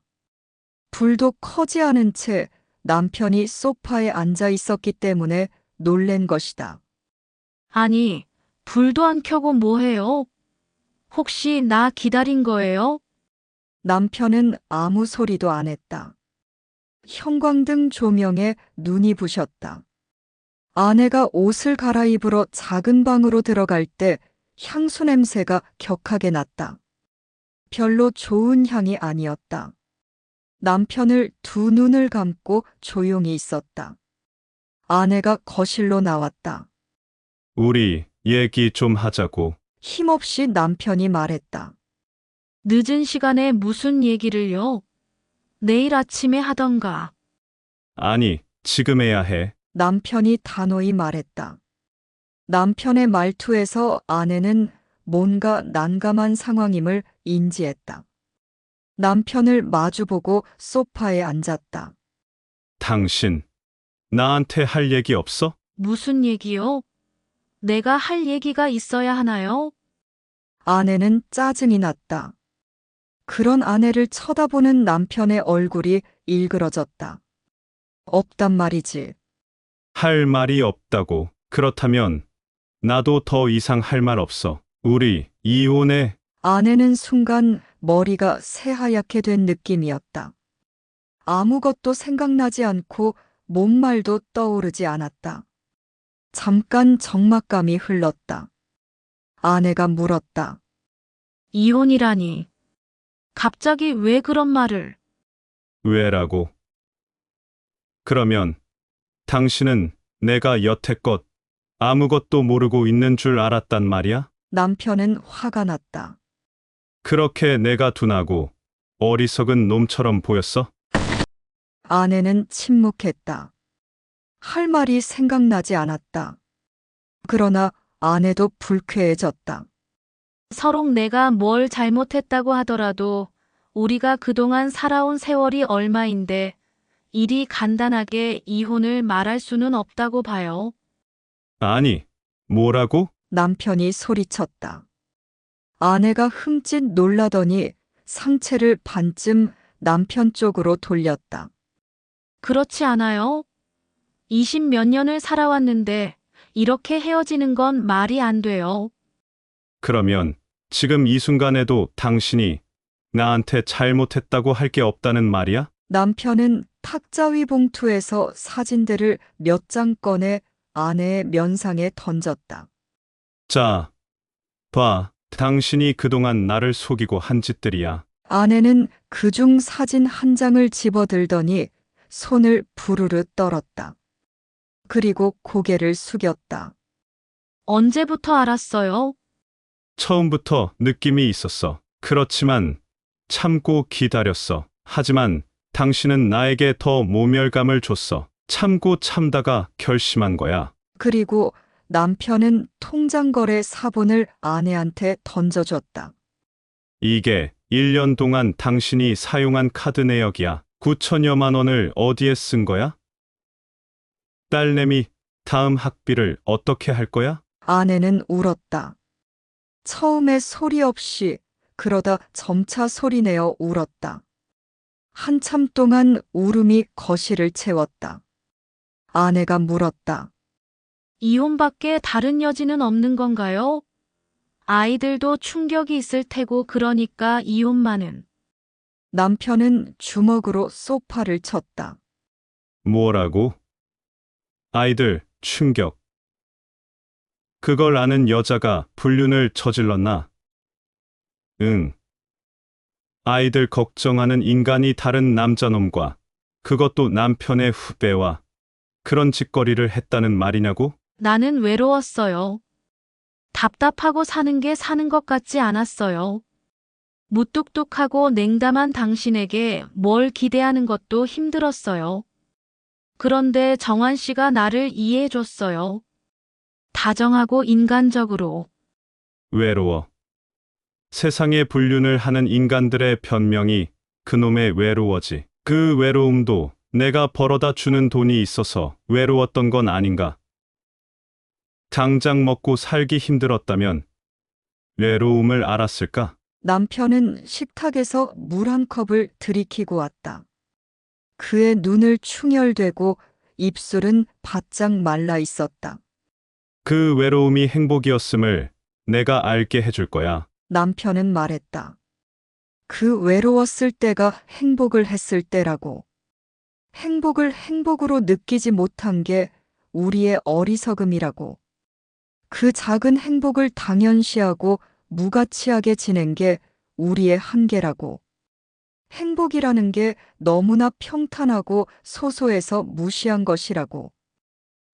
Speaker 2: 불도 커지 않은 채 남편이 소파에 앉아 있었기 때문에 놀란 것이다.
Speaker 3: 아니, 불도 안 켜고 뭐 해요? 혹시 나 기다린 거예요?
Speaker 2: 남편은 아무 소리도 안 했다. 형광등 조명에 눈이 부셨다. 아내가 옷을 갈아입으러 작은 방으로 들어갈 때 향수 냄새가 격하게 났다. 별로 좋은 향이 아니었다. 남편을 두 눈을 감고 조용히 있었다. 아내가 거실로 나왔다.
Speaker 4: 우리 얘기 좀 하자고.
Speaker 2: 힘없이 남편이 말했다.
Speaker 3: 늦은 시간에 무슨 얘기를요? 내일 아침에 하던가.
Speaker 4: 아니, 지금 해야 해.
Speaker 2: 남편이 단호히 말했다. 남편의 말투에서 아내는 뭔가 난감한 상황임을 인지했다. 남편을 마주보고 소파에 앉았다.
Speaker 4: 당신, 나한테 할 얘기 없어?
Speaker 3: 무슨 얘기요? 내가 할 얘기가 있어야 하나요?
Speaker 2: 아내는 짜증이 났다. 그런 아내를 쳐다보는 남편의 얼굴이 일그러졌다. 없단 말이지.
Speaker 4: 할 말이 없다고. 그렇다면 나도 더 이상 할 말 없어. 우리 이혼해.
Speaker 2: 아내는 순간 머리가 새하얗게 된 느낌이었다. 아무것도 생각나지 않고 뭔 말도 떠오르지 않았다. 잠깐 적막감이 흘렀다. 아내가 물었다.
Speaker 3: 이혼이라니. 갑자기 왜 그런 말을?
Speaker 4: 왜라고? 그러면 당신은 내가 여태껏 아무것도 모르고 있는 줄 알았단 말이야?
Speaker 2: 남편은 화가 났다.
Speaker 4: 그렇게 내가 둔하고 어리석은 놈처럼 보였어?
Speaker 2: 아내는 침묵했다. 할 말이 생각나지 않았다. 그러나 아내도 불쾌해졌다.
Speaker 3: 서로 내가 뭘 잘못했다고 하더라도 우리가 그동안 살아온 세월이 얼마인데 이리 간단하게 이혼을 말할 수는 없다고 봐요.
Speaker 4: 아니, 뭐라고?
Speaker 2: 남편이 소리쳤다. 아내가 흠칫 놀라더니 상체를 반쯤 남편 쪽으로 돌렸다.
Speaker 3: 그렇지 않아요? 20몇 년을 살아왔는데 이렇게 헤어지는 건 말이 안 돼요.
Speaker 4: 그러면 지금 이 순간에도 당신이 나한테 잘못했다고 할 게 없다는 말이야?
Speaker 2: 남편은 탁자위 봉투에서 사진들을 몇 장 꺼내 아내의 면상에 던졌다.
Speaker 4: 자, 봐. 당신이 그동안 나를 속이고 한 짓들이야.
Speaker 2: 아내는 그중 사진 한 장을 집어들더니 손을 부르르 떨었다. 그리고 고개를 숙였다.
Speaker 3: 언제부터 알았어요?
Speaker 4: 처음부터 느낌이 있었어. 그렇지만 참고 기다렸어. 하지만 당신은 나에게 더 모멸감을 줬어. 참고 참다가 결심한 거야.
Speaker 2: 그리고 남편은 통장거래 사본을 아내한테 던져줬다.
Speaker 4: 이게 1년 동안 당신이 사용한 카드 내역이야. 9천여만 원을 어디에 쓴 거야? 딸내미 다음 학비를 어떻게 할 거야?
Speaker 2: 아내는 울었다. 처음에 소리 없이 그러다 점차 소리내어 울었다. 한참 동안 울음이 거실을 채웠다. 아내가 물었다.
Speaker 3: 이혼밖에 다른 여지는 없는 건가요? 아이들도 충격이 있을 테고 그러니까 이혼만은.
Speaker 2: 남편은 주먹으로 소파를 쳤다.
Speaker 4: 뭐라고? 아이들 충격. 그걸 아는 여자가 불륜을 저질렀나? 응. 아이들 걱정하는 인간이 다른 남자놈과 그것도 남편의 후배와 그런 짓거리를 했다는 말이냐고?
Speaker 3: 나는 외로웠어요. 답답하고 사는 게 사는 것 같지 않았어요. 무뚝뚝하고 냉담한 당신에게 뭘 기대하는 것도 힘들었어요. 그런데 정환 씨가 나를 이해해 줬어요. 다정하고 인간적으로.
Speaker 4: 외로워. 세상에 불륜을 하는 인간들의 변명이 그놈의 외로워지. 그 외로움도 내가 벌어다 주는 돈이 있어서 외로웠던 건 아닌가? 당장 먹고 살기 힘들었다면 외로움을 알았을까?
Speaker 2: 남편은 식탁에서 물 한 컵을 들이키고 왔다. 그의 눈을 충혈되고 입술은 바짝 말라 있었다.
Speaker 4: 그 외로움이 행복이었음을 내가 알게 해줄 거야.
Speaker 2: 남편은 말했다. 그 외로웠을 때가 행복을 했을 때라고. 행복을 행복으로 느끼지 못한 게 우리의 어리석음이라고. 그 작은 행복을 당연시하고 무가치하게 지낸 게 우리의 한계라고. 행복이라는 게 너무나 평탄하고 소소해서 무시한 것이라고.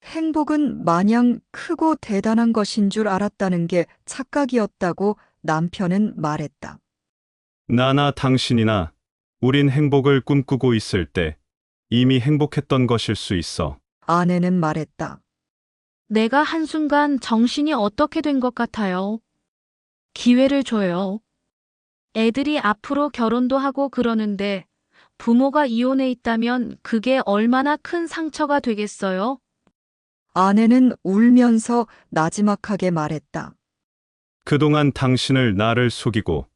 Speaker 2: 행복은 마냥 크고 대단한 것인 줄 알았다는 게 착각이었다고 남편은 말했다.
Speaker 4: 나나 당신이나 우린 행복을 꿈꾸고 있을 때 이미 행복했던 것일 수 있어.
Speaker 2: 아내는 말했다.
Speaker 3: 내가 한순간 정신이 어떻게 된 것 같아요. 기회를 줘요. 애들이 앞으로 결혼도 하고 그러는데 부모가 이혼해 있다면 그게 얼마나 큰 상처가 되겠어요?
Speaker 2: 아내는 울면서 나지막하게 말했다.
Speaker 4: 그동안 당신을 나를 속이고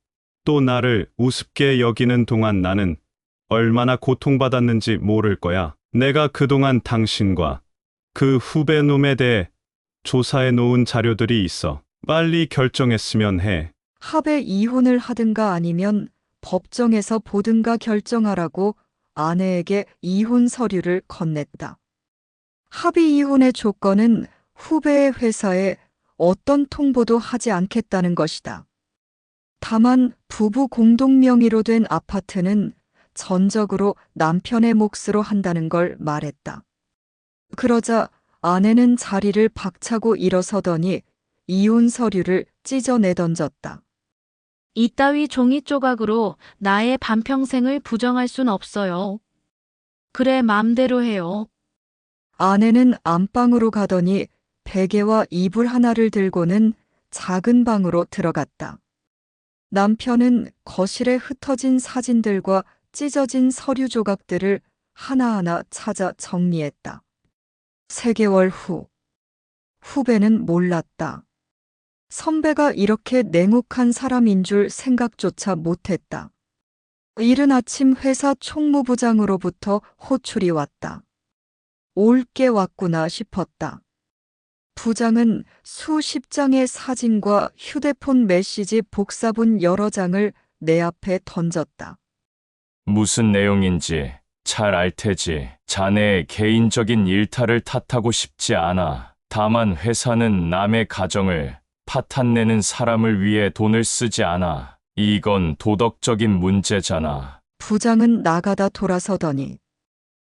Speaker 4: 또 나를 우습게 여기는 동안 나는 얼마나 고통받았는지 모를 거야. 내가 그동안 당신과 그 후배놈에 대해 조사해 놓은 자료들이 있어. 빨리 결정했으면 해.
Speaker 2: 합의 이혼을 하든가 아니면 법정에서 보든가 결정하라고 아내에게 이혼 서류를 건넸다. 합의 이혼의 조건은 후배의 회사에 어떤 통보도 하지 않겠다는 것이다. 다만 부부 공동 명의로 된 아파트는 전적으로 남편의 몫으로 한다는 걸 말했다. 그러자 아내는 자리를 박차고 일어서더니 이혼 서류를 찢어내 던졌다.
Speaker 3: 이따위 종이 조각으로 나의 반평생을 부정할 순 없어요. 그래, 맘대로 해요.
Speaker 2: 아내는 안방으로 가더니 베개와 이불 하나를 들고는 작은 방으로 들어갔다. 남편은 거실에 흩어진 사진들과 찢어진 서류 조각들을 하나하나 찾아 정리했다. 3개월 후, 후배는 몰랐다. 선배가 이렇게 냉혹한 사람인 줄 생각조차 못했다. 이른 아침 회사 총무부장으로부터 호출이 왔다. 올 게 왔구나 싶었다. 부장은 수십 장의 사진과 휴대폰 메시지 복사본 여러 장을 내 앞에 던졌다.
Speaker 6: 무슨 내용인지 잘 알 테지. 자네의 개인적인 일탈을 탓하고 싶지 않아. 다만 회사는 남의 가정을 파탄내는 사람을 위해 돈을 쓰지 않아. 이건 도덕적인 문제잖아.
Speaker 2: 부장은 나가다 돌아서더니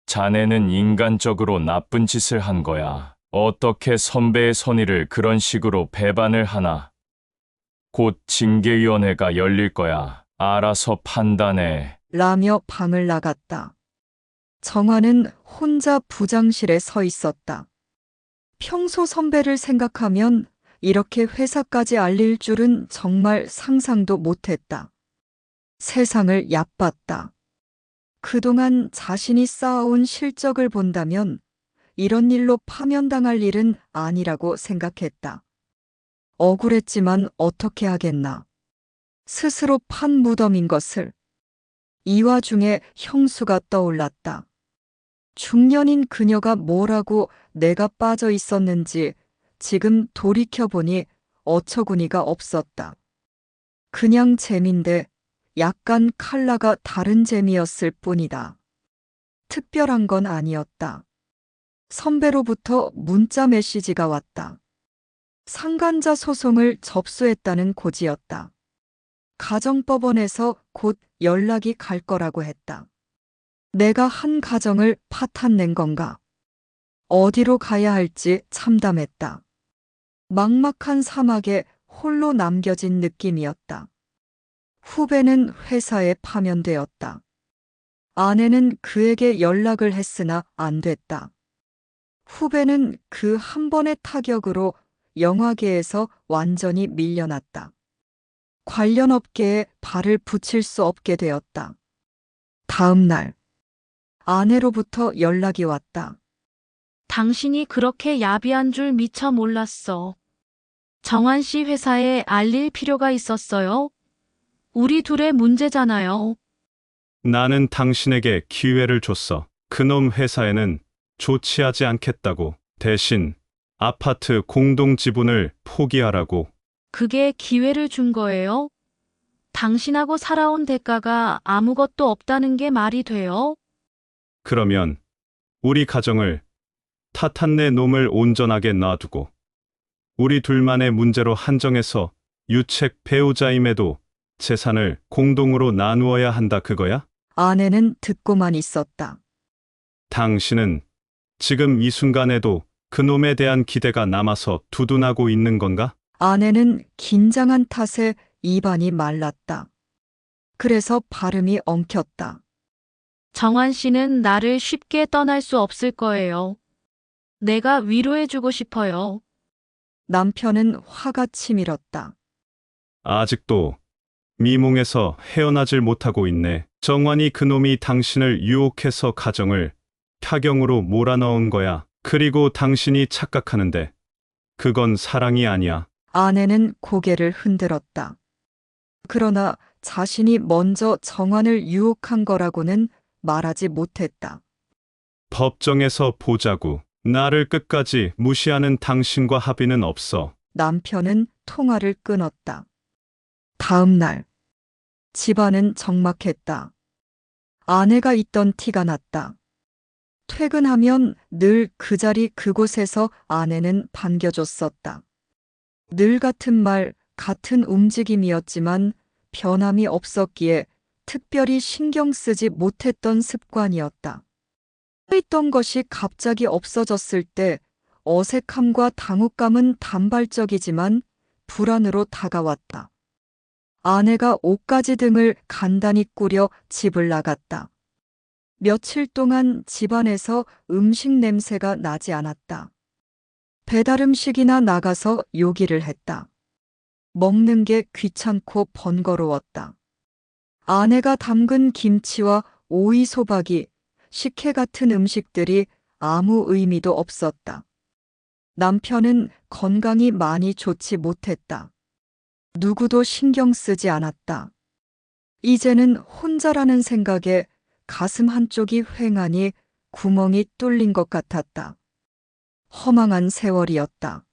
Speaker 6: 자네는 인간적으로 나쁜 짓을 한 거야. 어떻게 선배의 선의를 그런 식으로 배반을 하나? 곧 징계위원회가 열릴 거야. 알아서 판단해.
Speaker 2: 라며 방을 나갔다. 정화는 혼자 부장실에 서 있었다. 평소 선배를 생각하면 이렇게 회사까지 알릴 줄은 정말 상상도 못했다. 세상을 얕봤다. 그동안 자신이 쌓아온 실적을 본다면 이런 일로 파면당할 일은 아니라고 생각했다. 억울했지만 어떻게 하겠나. 스스로 판 무덤인 것을. 이 와중에 형수가 떠올랐다. 중년인 그녀가 뭐라고 내가 빠져 있었는지 지금 돌이켜보니 어처구니가 없었다. 그냥 재미인데 약간 컬러가 다른 재미였을 뿐이다. 특별한 건 아니었다. 선배로부터 문자 메시지가 왔다. 상간자 소송을 접수했다는 고지였다. 가정법원에서 곧 연락이 갈 거라고 했다. 내가 한 가정을 파탄낸 건가? 어디로 가야 할지 참담했다. 막막한 사막에 홀로 남겨진 느낌이었다. 후배는 회사에 파면되었다. 아내는 그에게 연락을 했으나 안 됐다. 후배는 그 한 번의 타격으로 영화계에서 완전히 밀려났다. 관련 업계에 발을 붙일 수 없게 되었다. 다음 날, 아내로부터 연락이 왔다.
Speaker 3: 당신이 그렇게 야비한 줄 미처 몰랐어. 정환 씨 회사에 알릴 필요가 있었어요. 우리 둘의 문제잖아요.
Speaker 4: 나는 당신에게 기회를 줬어. 그놈 회사에는 조치하지 않겠다고. 대신 아파트 공동 지분을 포기하라고.
Speaker 3: 그게 기회를 준 거예요? 당신하고 살아온 대가가 아무것도 없다는 게 말이 돼요?
Speaker 4: 그러면 우리 가정을 탓한 내 놈을 온전하게 놔두고 우리 둘만의 문제로 한정해서 유책 배우자임에도 재산을 공동으로 나누어야 한다 그거야?
Speaker 2: 아내는 듣고만 있었다.
Speaker 4: 당신은 지금 이 순간에도 그놈에 대한 기대가 남아서 두둔하고 있는 건가?
Speaker 2: 아내는 긴장한 탓에 입안이 말랐다. 그래서 발음이 엉켰다.
Speaker 3: 정환 씨는 나를 쉽게 떠날 수 없을 거예요. 내가 위로해주고 싶어요.
Speaker 2: 남편은 화가 치밀었다.
Speaker 4: 아직도 미몽에서 헤어나질 못하고 있네. 정환이 그놈이 당신을 유혹해서 가정을 타경으로 몰아넣은 거야. 그리고 당신이 착각하는데 그건 사랑이 아니야.
Speaker 2: 아내는 고개를 흔들었다. 그러나 자신이 먼저 정환을 유혹한 거라고는 말하지 못했다.
Speaker 4: 법정에서 보자고. 나를 끝까지 무시하는 당신과 합의는 없어.
Speaker 2: 남편은 통화를 끊었다. 다음 날, 집안은 적막했다. 아내가 있던 티가 났다. 퇴근하면 늘 그 자리 그곳에서 아내는 반겨줬었다. 늘 같은 말, 같은 움직임이었지만 변함이 없었기에 특별히 신경 쓰지 못했던 습관이었다. 있던 것이 갑자기 없어졌을 때 어색함과 당혹감은 단발적이지만 불안으로 다가왔다. 아내가 옷가지 등을 간단히 꾸려 집을 나갔다. 며칠 동안 집안에서 음식 냄새가 나지 않았다. 배달음식이나 나가서 요기를 했다. 먹는 게 귀찮고 번거로웠다. 아내가 담근 김치와 오이 소박이, 식혜 같은 음식들이 아무 의미도 없었다. 남편은 건강이 많이 좋지 못했다. 누구도 신경 쓰지 않았다. 이제는 혼자라는 생각에 가슴 한쪽이 휑하니 구멍이 뚫린 것 같았다. 허망한 세월이었다.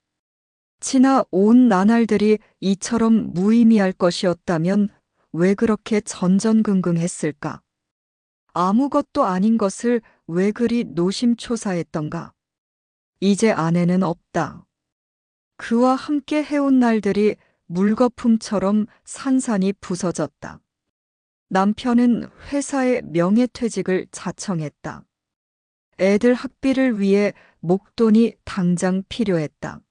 Speaker 2: 지나 온 나날들이 이처럼 무의미할 것이었다면 왜 그렇게 전전긍긍했을까? 아무것도 아닌 것을 왜 그리 노심초사했던가? 이제 아내는 없다. 그와 함께 해온 날들이 물거품처럼 산산이 부서졌다. 남편은 회사의 명예퇴직을 자청했다. 애들 학비를 위해 목돈이 당장 필요했다.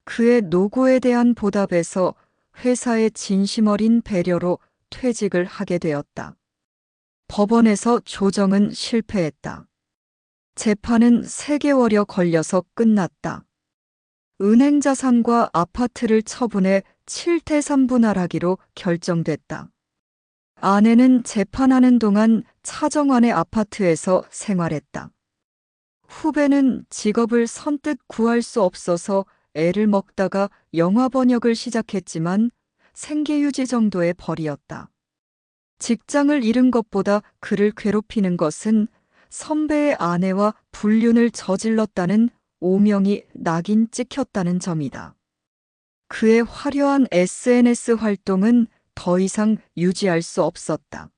Speaker 2: 그의 노고에 대한 보답에서 회사의 진심 어린 배려로 퇴직을 하게 되었다. 법원에서 조정은 실패했다. 재판은 3개월여 걸려서 끝났다. 은행 자산과 아파트를 처분해 7대 3분할하기로 결정됐다. 아내는 재판하는 동안 차정환의 아파트에서 생활했다. 후배는 직업을 선뜻 구할 수 없어서 애를 먹다가 영화 번역을 시작했지만 생계유지 정도의 벌이었다. 직장을 잃은 것보다 그를 괴롭히는 것은 선배의 아내와 불륜을 저질렀다는 오명이 낙인 찍혔다는 점이다. 그의 화려한 SNS 활동은 더 이상 유지할 수 없었다.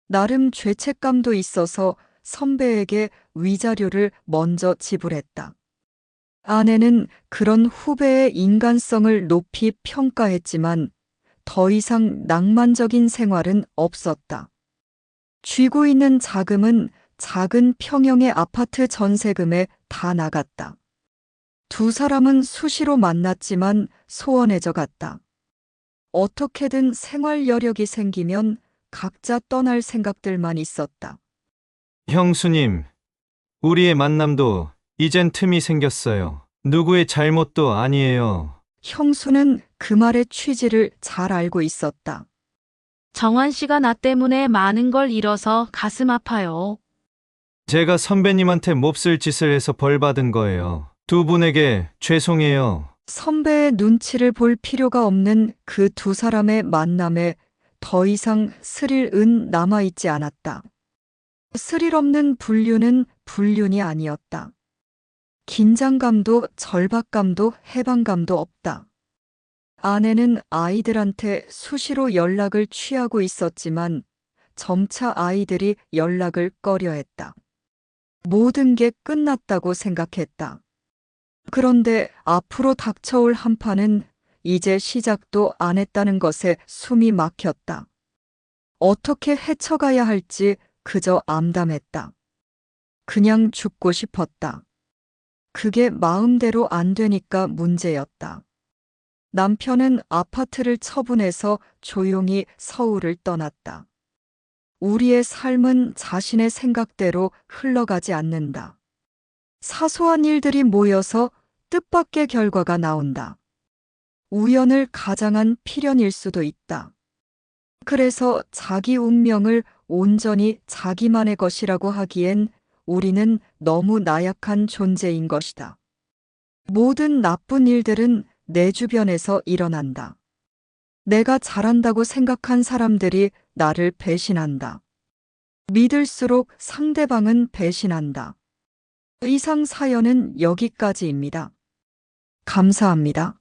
Speaker 2: 나름 죄책감도 있어서 선배에게 위자료를 먼저 지불했다. 아내는 그런 후배의 인간성을 높이 평가했지만 더 이상 낭만적인 생활은 없었다. 쥐고 있는 자금은 작은 평형의 아파트 전세금에 다 나갔다. 두 사람은 수시로 만났지만 소원해져 갔다. 어떻게든 생활 여력이 생기면 각자 떠날 생각들만 있었다.
Speaker 1: 형수님, 우리의 만남도 이젠 틈이 생겼어요. 누구의 잘못도 아니에요.
Speaker 2: 형수는 그 말의 취지를 잘 알고 있었다.
Speaker 3: 정환 씨가 나 때문에 많은 걸 잃어서 가슴 아파요.
Speaker 1: 제가 선배님한테 몹쓸 짓을 해서 벌 받은 거예요. 두 분에게 죄송해요.
Speaker 2: 선배의 눈치를 볼 필요가 없는 그 두 사람의 만남에 더 이상 스릴은 남아있지 않았다. 스릴 없는 불륜은 불륜이 아니었다. 긴장감도 절박감도 해방감도 없다. 아내는 아이들한테 수시로 연락을 취하고 있었지만 점차 아이들이 연락을 꺼려했다. 모든 게 끝났다고 생각했다. 그런데 앞으로 닥쳐올 한파는 이제 시작도 안 했다는 것에 숨이 막혔다. 어떻게 헤쳐가야 할지 그저 암담했다. 그냥 죽고 싶었다. 그게 마음대로 안 되니까 문제였다. 남편은 아파트를 처분해서 조용히 서울을 떠났다. 우리의 삶은 자신의 생각대로 흘러가지 않는다. 사소한 일들이 모여서 뜻밖의 결과가 나온다. 우연을 가장한 필연일 수도 있다. 그래서 자기 운명을 온전히 자기만의 것이라고 하기엔 우리는 너무 나약한 존재인 것이다. 모든 나쁜 일들은 내 주변에서 일어난다. 내가 잘한다고 생각한 사람들이 나를 배신한다. 믿을수록 상대방은 배신한다. 이상 사연은 여기까지입니다. 감사합니다.